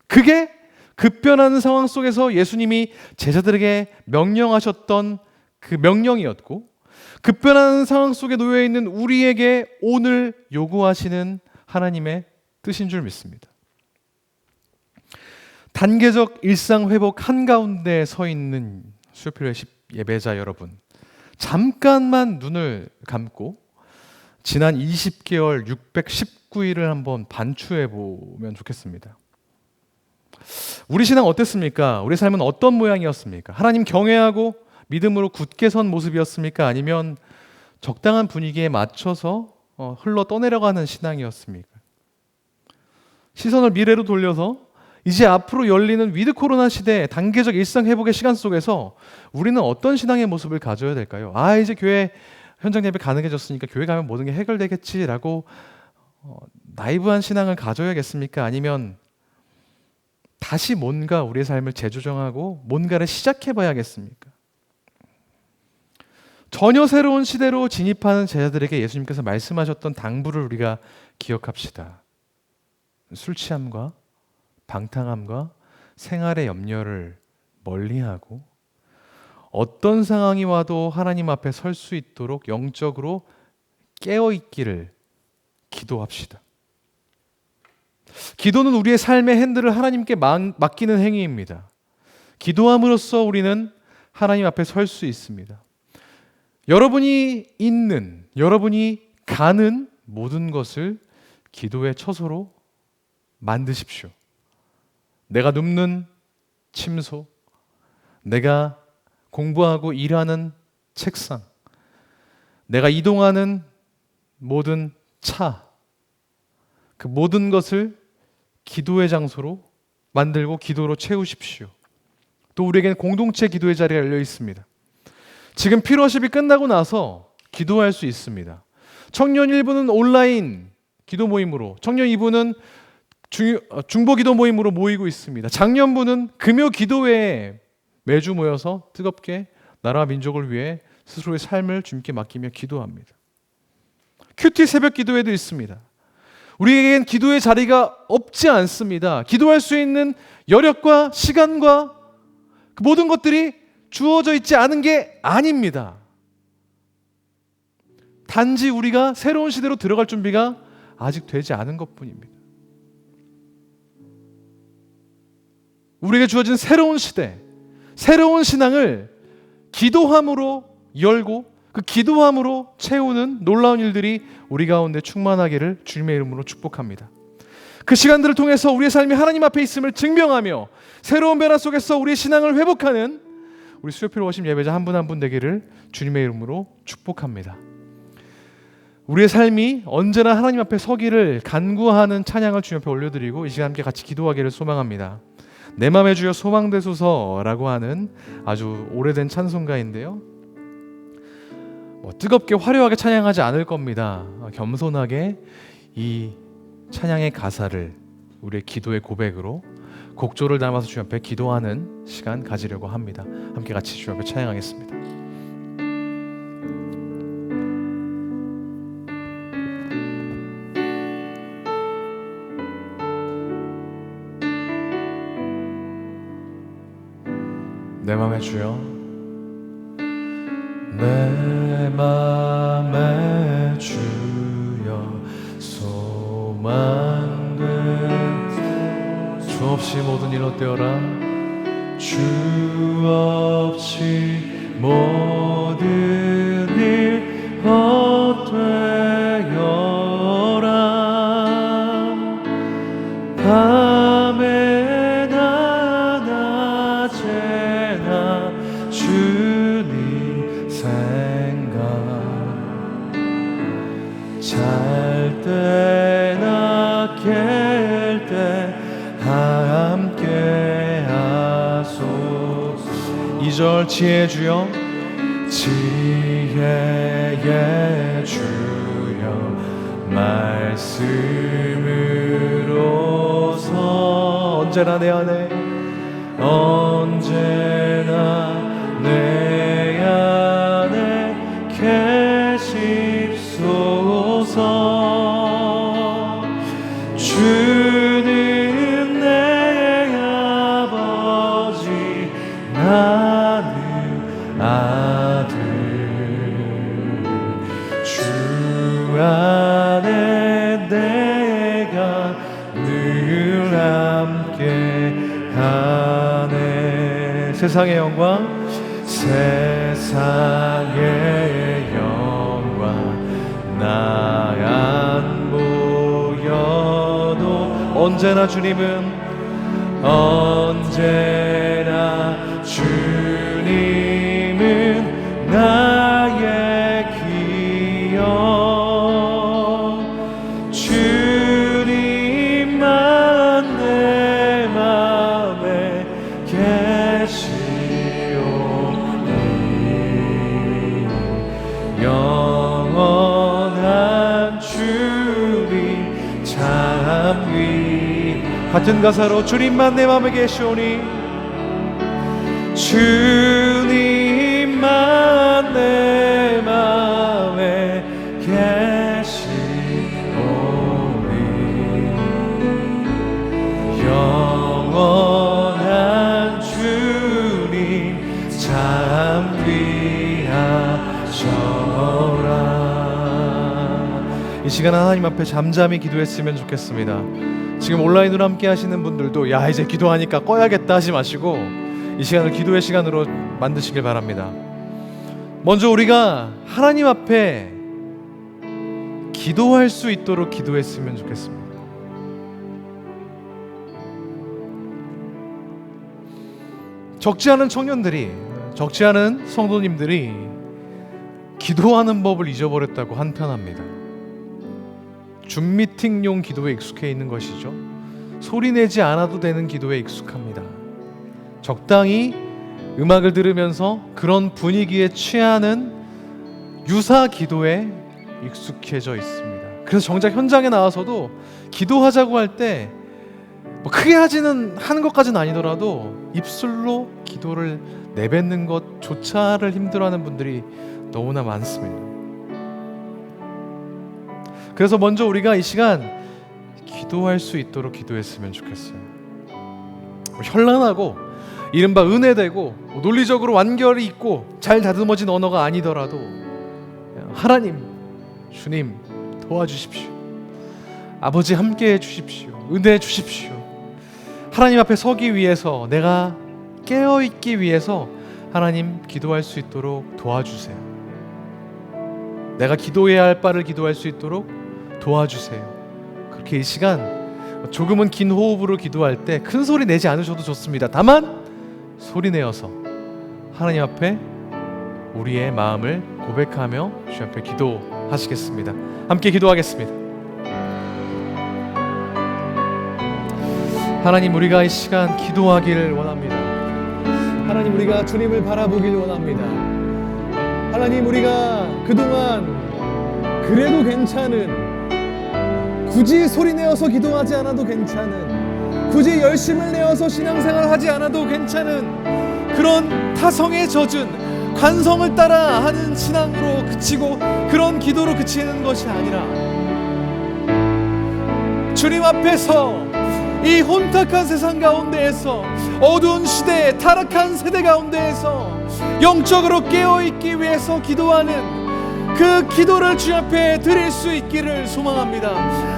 그게 급변하는 상황 속에서 예수님이 제자들에게 명령하셨던 그 명령이었고, 급변하는 상황 속에 놓여 있는 우리에게 오늘 요구하시는 하나님의 뜻인 줄 믿습니다. 단계적 일상 회복 한가운데 서 있는 수요필요의 예배자 여러분, 잠깐만 눈을 감고 지난 20개월 619일을 한번 반추해 보면 좋겠습니다. 우리 신앙 어땠습니까? 우리 삶은 어떤 모양이었습니까? 하나님 경외하고 믿음으로 굳게 선 모습이었습니까? 아니면 적당한 분위기에 맞춰서 흘러 떠내려가는 신앙이었습니까? 시선을 미래로 돌려서 이제 앞으로 열리는 위드 코로나 시대 단계적 일상 회복의 시간 속에서 우리는 어떤 신앙의 모습을 가져야 될까요? 이제 교회 현장 예배 가능해졌으니까 교회 가면 모든 게 해결되겠지라고 나이브한 신앙을 가져야겠습니까? 아니면 다시 뭔가 우리의 삶을 재조정하고 뭔가를 시작해봐야겠습니까? 전혀 새로운 시대로 진입하는 제자들에게 예수님께서 말씀하셨던 당부를 우리가 기억합시다. 술 취함과 방탕함과 생활의 염려를 멀리하고 어떤 상황이 와도 하나님 앞에 설 수 있도록 영적으로 깨어있기를 기도합시다. 기도는 우리의 삶의 핸들을 하나님께 맡기는 행위입니다. 기도함으로써 우리는 하나님 앞에 설 수 있습니다. 여러분이 있는, 여러분이 가는 모든 것을 기도의 처소로 만드십시오. 내가 눕는 침소, 내가 공부하고 일하는 책상, 내가 이동하는 모든 차, 그 모든 것을 기도의 장소로 만들고 기도로 채우십시오. 또 우리에게는 공동체 기도의 자리가 열려 있습니다. 지금 필요십이 끝나고 나서 기도할 수 있습니다. 청년 1부는 온라인 기도 모임으로, 청년 2부는 중보 기도 모임으로 모이고 있습니다. 작년부는 금요 기도회에 매주 모여서 뜨겁게 나라와 민족을 위해 스스로의 삶을 주님께 맡기며 기도합니다. 큐티 새벽 기도회도 있습니다. 우리에겐 기도의 자리가 없지 않습니다. 기도할 수 있는 여력과 시간과 그 모든 것들이 주어져 있지 않은 게 아닙니다. 단지 우리가 새로운 시대로 들어갈 준비가 아직 되지 않은 것뿐입니다. 우리에게 주어진 새로운 시대, 새로운 신앙을 기도함으로 열고 그 기도함으로 채우는 놀라운 일들이 우리 가운데 충만하기를 주님의 이름으로 축복합니다. 그 시간들을 통해서 우리의 삶이 하나님 앞에 있음을 증명하며 새로운 변화 속에서 우리의 신앙을 회복하는 우리 수요필 워십 예배자 한 분 한 분 되기를 주님의 이름으로 축복합니다. 우리의 삶이 언제나 하나님 앞에 서기를 간구하는 찬양을 주님 앞에 올려드리고 이 시간 함께 같이 기도하기를 소망합니다. 내 맘에 주여 소망되소서라고 하는 아주 오래된 찬송가인데요. 뜨겁게 화려하게 찬양하지 않을 겁니다. 겸손하게 이 찬양의 가사를 우리의 기도의 고백으로 곡조를 담아서 주님 앞에 기도하는 시간 가지려고 합니다. 함께 같이 주님 앞에 찬양하겠습니다. 내 맘에 주여 내 맘에 주여 소망된 주 없이 모든 일 어때어라 주 없이 모든 일 어때어라 밤에나 낮에나 주님 생각 잘 때나 깰 때 함께 하소서 2절 지혜 주여 지혜의 주여 말씀으로서 언제나 내 안에 언제나 내 안에 계십소서 주는 내 아버지 나는 아들 주 안에 내가 늘 함께 하네 세상의 영광 세상의 영광 나 안 보여도 언제나 주님은 언제나 주님은 나의 기억 주님만 내 맘에 계시오니 영원한 주님 참 위 같은 가사로 주님만 내 맘에 계시오니 주님만 내 맘에 계시오니 영원한 주님 참 귀하셔라. 이 시간 하나님 앞에 잠잠히 기도했으면 좋겠습니다. 지금 온라인으로 함께 하시는 분들도 야 이제 기도하니까 꺼야겠다 하지 마시고 이 시간을 기도의 시간으로 만드시길 바랍니다. 먼저 우리가 하나님 앞에 기도할 수 있도록 기도했으면 좋겠습니다. 적지 않은 청년들이 적지 않은 성도님들이 기도하는 법을 잊어버렸다고 한탄합니다. 줌 미팅용 기도에 익숙해 있는 것이죠. 소리 내지 않아도 되는 기도에 익숙합니다. 적당히 음악을 들으면서 그런 분위기에 취하는 유사 기도에 익숙해져 있습니다. 그래서 정작 현장에 나와서도 기도하자고 할 때 뭐 크게 하는 것까지는 아니더라도 입술로 기도를 내뱉는 것조차를 힘들어하는 분들이 너무나 많습니다. 그래서 먼저 우리가 이 시간 기도할 수 있도록 기도했으면 좋겠어요. 현란하고 이른바 은혜되고 논리적으로 완결이 있고 잘 다듬어진 언어가 아니더라도 하나님, 주님 도와주십시오. 아버지 함께해 주십시오. 은혜해 주십시오. 하나님 앞에 서기 위해서, 내가 깨어있기 위해서 하나님 기도할 수 있도록 도와주세요. 내가 기도해야 할 바를 기도할 수 있도록 도와주세요. 그렇게 이 시간 조금은 긴 호흡으로 기도할 때 큰 소리 내지 않으셔도 좋습니다. 다만 소리 내어서 하나님 앞에 우리의 마음을 고백하며 주 앞에 기도하시겠습니다. 함께 기도하겠습니다. 하나님, 우리가 이 시간 기도하기를 원합니다. 하나님, 우리가 주님을 바라보길 원합니다. 하나님, 우리가 그동안 그래도 괜찮은, 굳이 소리 내어서 기도하지 않아도 괜찮은, 굳이 열심을 내어서 신앙생활 하지 않아도 괜찮은 그런 타성에 젖은 관성을 따라 하는 신앙으로 그치고 그런 기도로 그치는 것이 아니라 주님 앞에서 이 혼탁한 세상 가운데에서, 어두운 시대, 타락한 세대 가운데에서 영적으로 깨어있기 위해서 기도하는 그 기도를 주 앞에 드릴 수 있기를 소망합니다.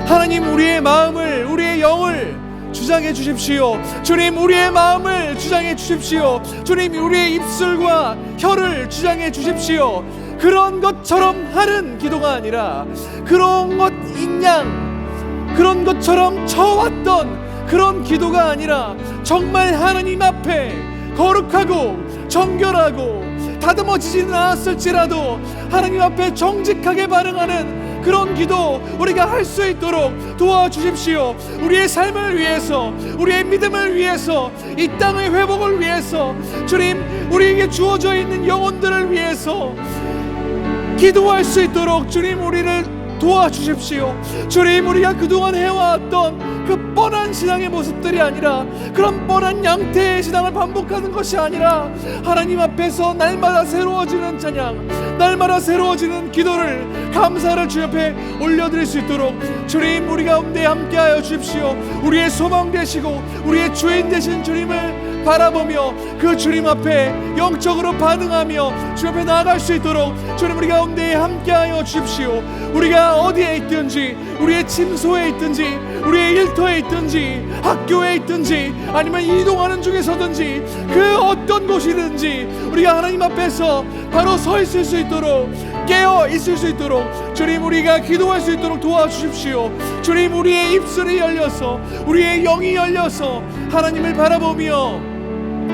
하나님, 우리의 마음을, 우리의 영을 주장해 주십시오. 주님, 우리의 마음을 주장해 주십시오. 주님, 우리의 입술과 혀를 주장해 주십시오. 그런 것처럼 하는 기도가 아니라 그런 것 인양, 그런 것처럼 쳐왔던 그런 기도가 아니라 정말 하나님 앞에 거룩하고 정결하고 다듬어지지는 않았을지라도 하나님 앞에 정직하게 반응하는 그런 기도 우리가 할 수 있도록 도와주십시오. 우리의 삶을 위해서, 우리의 믿음을 위해서, 이 땅의 회복을 위해서, 주님, 우리에게 주어져 있는 영혼들을 위해서 기도할 수 있도록 주님 우리를 도와주십시오. 주님, 우리가 그동안 해왔던 그 뻔한 신앙의 모습들이 아니라, 그런 뻔한 양태의 신앙을 반복하는 것이 아니라 하나님 앞에서 날마다 새로워지는 찬양, 날마다 새로워지는 기도를, 감사를 주 옆에 올려드릴 수 있도록 주님 우리 가운데 함께하여 주십시오. 우리의 소망 되시고 우리의 주인 되신 주님을 바라보며 그 주님 앞에 영적으로 반응하며 주 앞에 나아갈 수 있도록 주님 우리 가운데 함께하여 주십시오. 우리가 어디에 있든지, 우리의 침소에 있든지, 우리의 일터에 있든지, 학교에 있든지, 아니면 이동하는 중에서든지, 그 어떤 곳이든지 우리가 하나님 앞에서 바로 서 있을 수 있도록, 깨어 있을 수 있도록 주님 우리가 기도할 수 있도록 도와주십시오. 주님, 우리의 입술이 열려서, 우리의 영이 열려서 하나님을 바라보며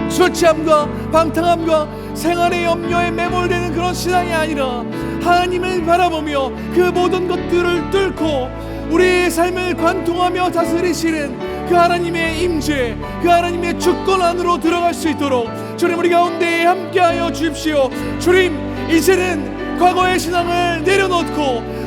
술 취함과 방탕함과 생활의 염려에 매몰되는 그런 신앙이 아니라 하나님을 바라보며 그 모든 것들을 뚫고 우리의 삶을 관통하며 다스리시는 그 하나님의 임재, 그 하나님의 주권 안으로 들어갈 수 있도록 주님 우리 가운데 함께하여 주십시오. 주님, 이제는 과거의 신앙을 내려놓고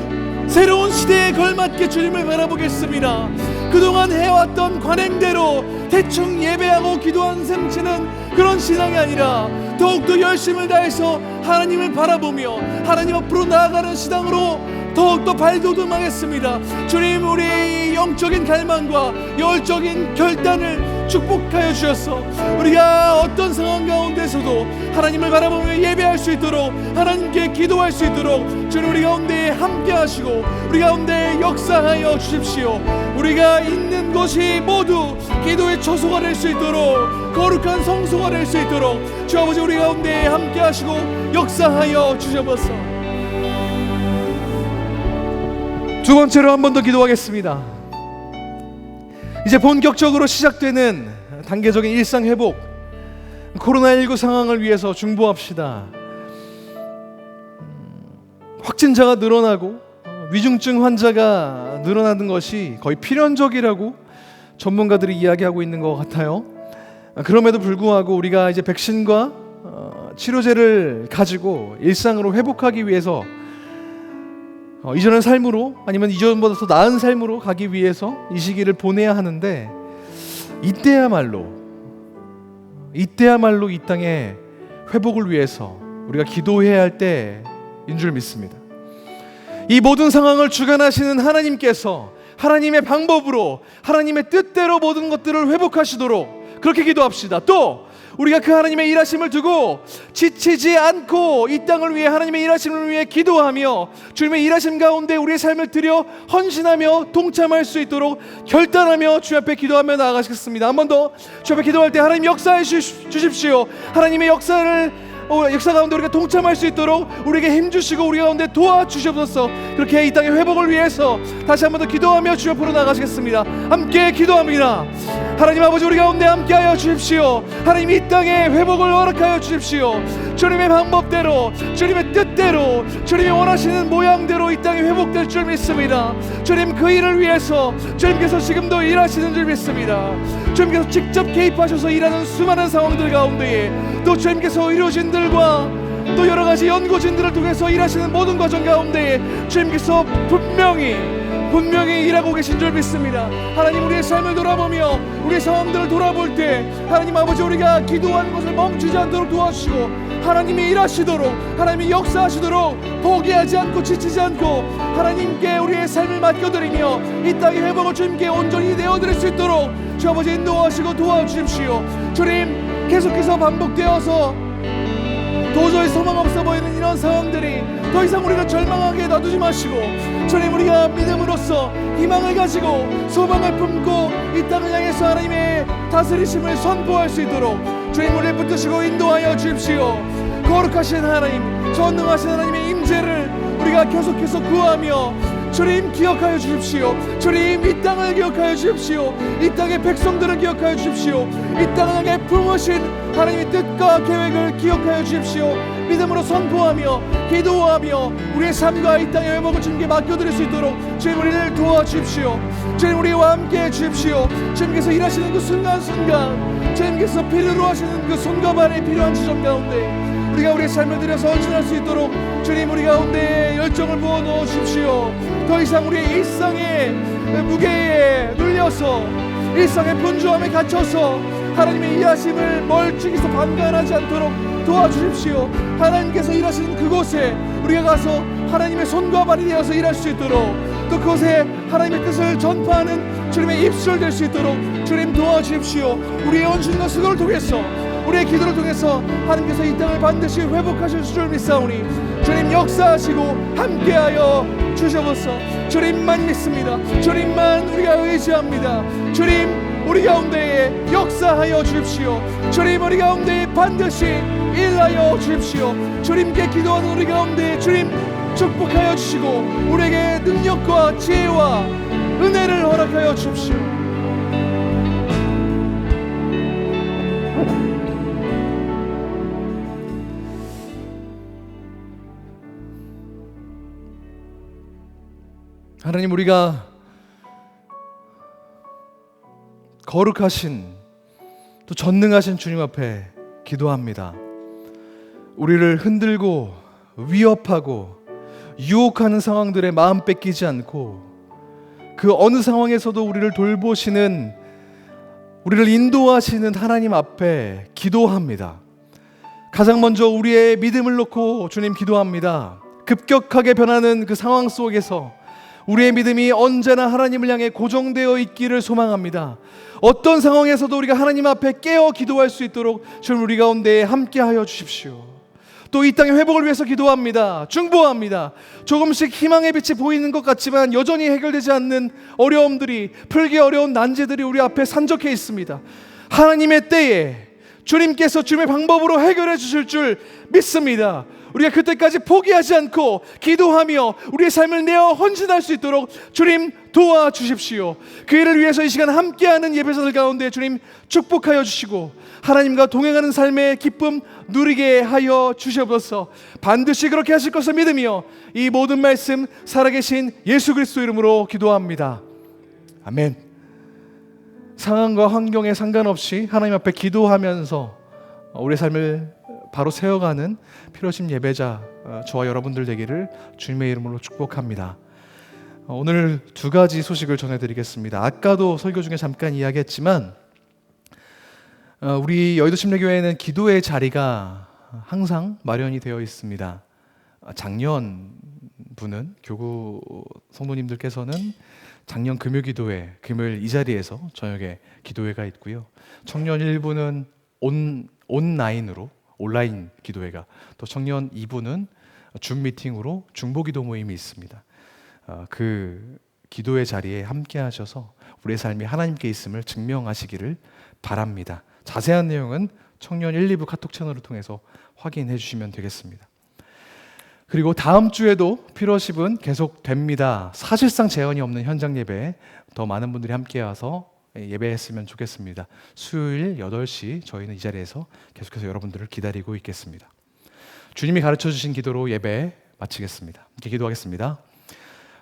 새로운 시대에 걸맞게 주님을 바라보겠습니다. 그동안 해왔던 관행대로 대충 예배하고 기도하는 셈치는 그런 신앙이 아니라 더욱더 열심을 다해서 하나님을 바라보며 하나님 앞으로 나아가는 신앙으로 더욱더 발돋움하겠습니다. 주님, 우리의 영적인 갈망과 열적인 결단을 축복하여 주셔서 우리가 어떤 상황 가운데서도 하나님을 바라보며 예배할 수 있도록, 하나님께 기도할 수 있도록 주님 우리 가운데 함께 하시고 우리 가운데 역사하여 주십시오. 우리가 있는 곳이 모두 기도의 처소가 될 수 있도록, 거룩한 성소가 될 수 있도록 주 아버지 우리 가운데 함께 하시고 역사하여 주셔서 두 번째로 한 번 더 기도하겠습니다. 이제 본격적으로 시작되는 단계적인 일상 회복, 코로나19 상황을 위해서 중보합시다. 확진자가 늘어나고 위중증 환자가 늘어나는 것이 거의 필연적이라고 전문가들이 이야기하고 있는 것 같아요. 그럼에도 불구하고 우리가 이제 백신과 치료제를 가지고 일상으로 회복하기 위해서 이전의 삶으로, 아니면 이전보다 더 나은 삶으로 가기 위해서 이 시기를 보내야 하는데, 이때야말로 이 땅의 회복을 위해서 우리가 기도해야 할 때인 줄 믿습니다. 이 모든 상황을 주관하시는 하나님께서 하나님의 방법으로 하나님의 뜻대로 모든 것들을 회복하시도록 그렇게 기도합시다. 또 우리가 그 하나님의 일하심을 두고 지치지 않고 이 땅을 위해 하나님의 일하심을 위해 기도하며 주님의 일하심 가운데 우리의 삶을 드려 헌신하며 동참할 수 있도록 결단하며 주 앞에 기도하며 나아가시겠습니다. 한 번 더 주 앞에 기도할 때 하나님 역사해 주십시오. 하나님의 역사 가운데 우리가 동참할 수 있도록 우리에게 힘주시고 우리 가운데 도와주시옵소서. 그렇게 이 땅의 회복을 위해서 다시 한 번 더 기도하며 주 옆으로 나가시겠습니다. 함께 기도합니다. 하나님 아버지, 우리 가운데 함께하여 주십시오. 하나님 이 땅의 회복을 허락하여 주십시오. 주님의 방법대로, 주님의 뜻대로, 주님이 원하시는 모양대로 이 땅이 회복될 줄 믿습니다. 주님 그 일을 위해서 주님께서 지금도 일하시는 줄 믿습니다. 주님께서 직접 개입하셔서 일하는 수많은 상황들 가운데에 또 주님께서 의료진들과 또 여러 가지 연구진들을 통해서 일하시는 모든 과정 가운데에 주님께서 분명히 일하고 계신 줄 믿습니다. 하나님, 우리의 삶을 돌아보며 우리의 상황들을 돌아볼 때 하나님 아버지, 우리가 기도하는 것을 멈추지 않도록 도와주시고 하나님이 일하시도록, 하나님이 역사하시도록 포기하지 않고 지치지 않고 하나님께 우리의 삶을 맡겨드리며 이 땅의 회복을 주님께 온전히 내어드릴 수 있도록 주 아버지 인도하시고 도와주십시오. 주님, 계속해서 반복되어서 도저히 소망 없어 보이는 이런 상황들이 더 이상 우리가 절망하게 놔두지 마시고 주님, 우리가 믿음으로써 희망을 가지고 소망을 품고 이 땅을 향해서 하나님의 다스리심을 선포할 수 있도록 주님 우리를 붙드시고 인도하여 주십시오. 거룩하신 하나님, 전능하신 하나님의 임재를 우리가 계속해서 구하며 주님 기억하여 주십시오. 주님 이 땅을 기억하여 주십시오. 이 땅의 백성들을 기억하여 주십시오. 이 땅을 향해 품으신 하나님의 뜻과 계획을 기억하여 주십시오. 믿음으로 선포하며 기도하며 우리의 삶과 이 땅의 회복을 주님께 맡겨드릴 수 있도록 주님 우리를 도와주십시오. 주님 우리와 함께해 주십시오. 주님께서 일하시는 그 순간순간 주님께서 필요로 하시는 그 손과 발이 필요한 지점 가운데 우리가 우리의 삶을 들여서 헌신할 수 있도록 주님 우리 가운데 열정을 부어 넣어 주십시오. 더 이상 우리의 일상의 무게에 눌려서 일상의 분주함에 갇혀서 하나님의 일하심을 멀찍이서 방관하지 않도록 도와주십시오. 하나님께서 일하시는 그곳에 우리가 가서 하나님의 손과 발이 되어서 일할 수 있도록 또 그곳에 하나님의 뜻을 전파하는 주님의 입술 될 수 있도록 주님 도와주십시오. 우리의 헌신과 수고를 통해서 우리의 기도를 통해서 하나님께서 이 땅을 반드시 회복하실 줄 믿사오니 주님 역사하시고 함께하여 주셔서 주님만 믿습니다. 주님만 우리가 의지합니다. 주님 우리 가운데에 역사하여 주십시오. 주님 우리 가운데에 반드시 일하여 주십시오. 주님께 기도하는 우리 가운데 주님 축복하여 주시고 우리에게 능력과 지혜와 은혜를 허락하여 주십시오. 하나님, 우리가 거룩하신 또 전능하신 주님 앞에 기도합니다. 우리를 흔들고 위협하고 유혹하는 상황들에 마음 뺏기지 않고 그 어느 상황에서도 우리를 돌보시는, 우리를 인도하시는 하나님 앞에 기도합니다. 가장 먼저 우리의 믿음을 놓고 주님 기도합니다. 급격하게 변하는 그 상황 속에서 우리의 믿음이 언제나 하나님을 향해 고정되어 있기를 소망합니다. 어떤 상황에서도 우리가 하나님 앞에 깨어 기도할 수 있도록 주님 우리 가운데 함께하여 주십시오. 또 이 땅의 회복을 위해서 기도합니다. 중보합니다. 조금씩 희망의 빛이 보이는 것 같지만 여전히 해결되지 않는 어려움들이, 풀기 어려운 난제들이 우리 앞에 산적해 있습니다. 하나님의 때에 주님께서 주님의 방법으로 해결해 주실 줄 믿습니다. 우리가 그때까지 포기하지 않고 기도하며 우리의 삶을 내어 헌신할 수 있도록 주님 도와주십시오. 그 일을 위해서 이 시간 함께하는 예배자들 가운데 주님 축복하여 주시고 하나님과 동행하는 삶의 기쁨 누리게 하여 주시옵소서. 반드시 그렇게 하실 것을 믿으며 이 모든 말씀 살아계신 예수 그리스도 이름으로 기도합니다. 아멘. 상황과 환경에 상관없이 하나님 앞에 기도하면서 우리의 삶을 바로 세워가는 필요하신 예배자 저와 여러분들 되기를 주님의 이름으로 축복합니다. 오늘 두 가지 소식을 전해드리겠습니다. 아까도 설교 중에 잠깐 이야기했지만 우리 여의도 침례교회에는 기도의 자리가 항상 마련이 되어 있습니다. 작년 분은 교구 성도님들께서는 작년 금요기도회 금요일 이 자리에서 저녁에 기도회가 있고요. 청년 1부는 온라인으로 온라인 기도회가, 또 청년 2부는 줌 미팅으로 중보기도 모임이 있습니다. 그 기도의 자리에 함께 하셔서 우리의 삶이 하나님께 있음을 증명하시기를 바랍니다. 자세한 내용은 청년 1, 2부 카톡 채널을 통해서 확인해 주시면 되겠습니다. 그리고 다음 주에도 피로십은 계속됩니다. 사실상 제한이 없는 현장 예배, 더 많은 분들이 함께 와서 예배했으면 좋겠습니다. 수요일 8시 저희는 이 자리에서 계속해서 여러분들을 기다리고 있겠습니다. 주님이 가르쳐 주신 기도로 예배 마치겠습니다. 이렇게 기도하겠습니다.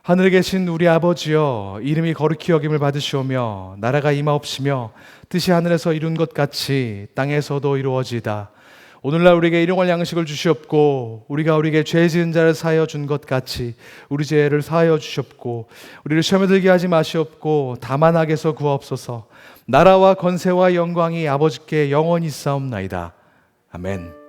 하늘에 계신 우리 아버지여, 이름이 거룩히 여김을 받으시오며 나라가 임하옵시며 뜻이 하늘에서 이룬 것 같이 땅에서도 이루어지이다. 오늘날 우리에게 일용할 양식을 주시옵고 우리가 우리에게 죄 지은 자를 사하여 준 것 같이 우리 죄를 사하여 주시옵고 우리를 시험에 들게 하지 마시옵고 다만 악에서 구하옵소서. 나라와 권세와 영광이 아버지께 영원히 있사옵나이다. 아멘.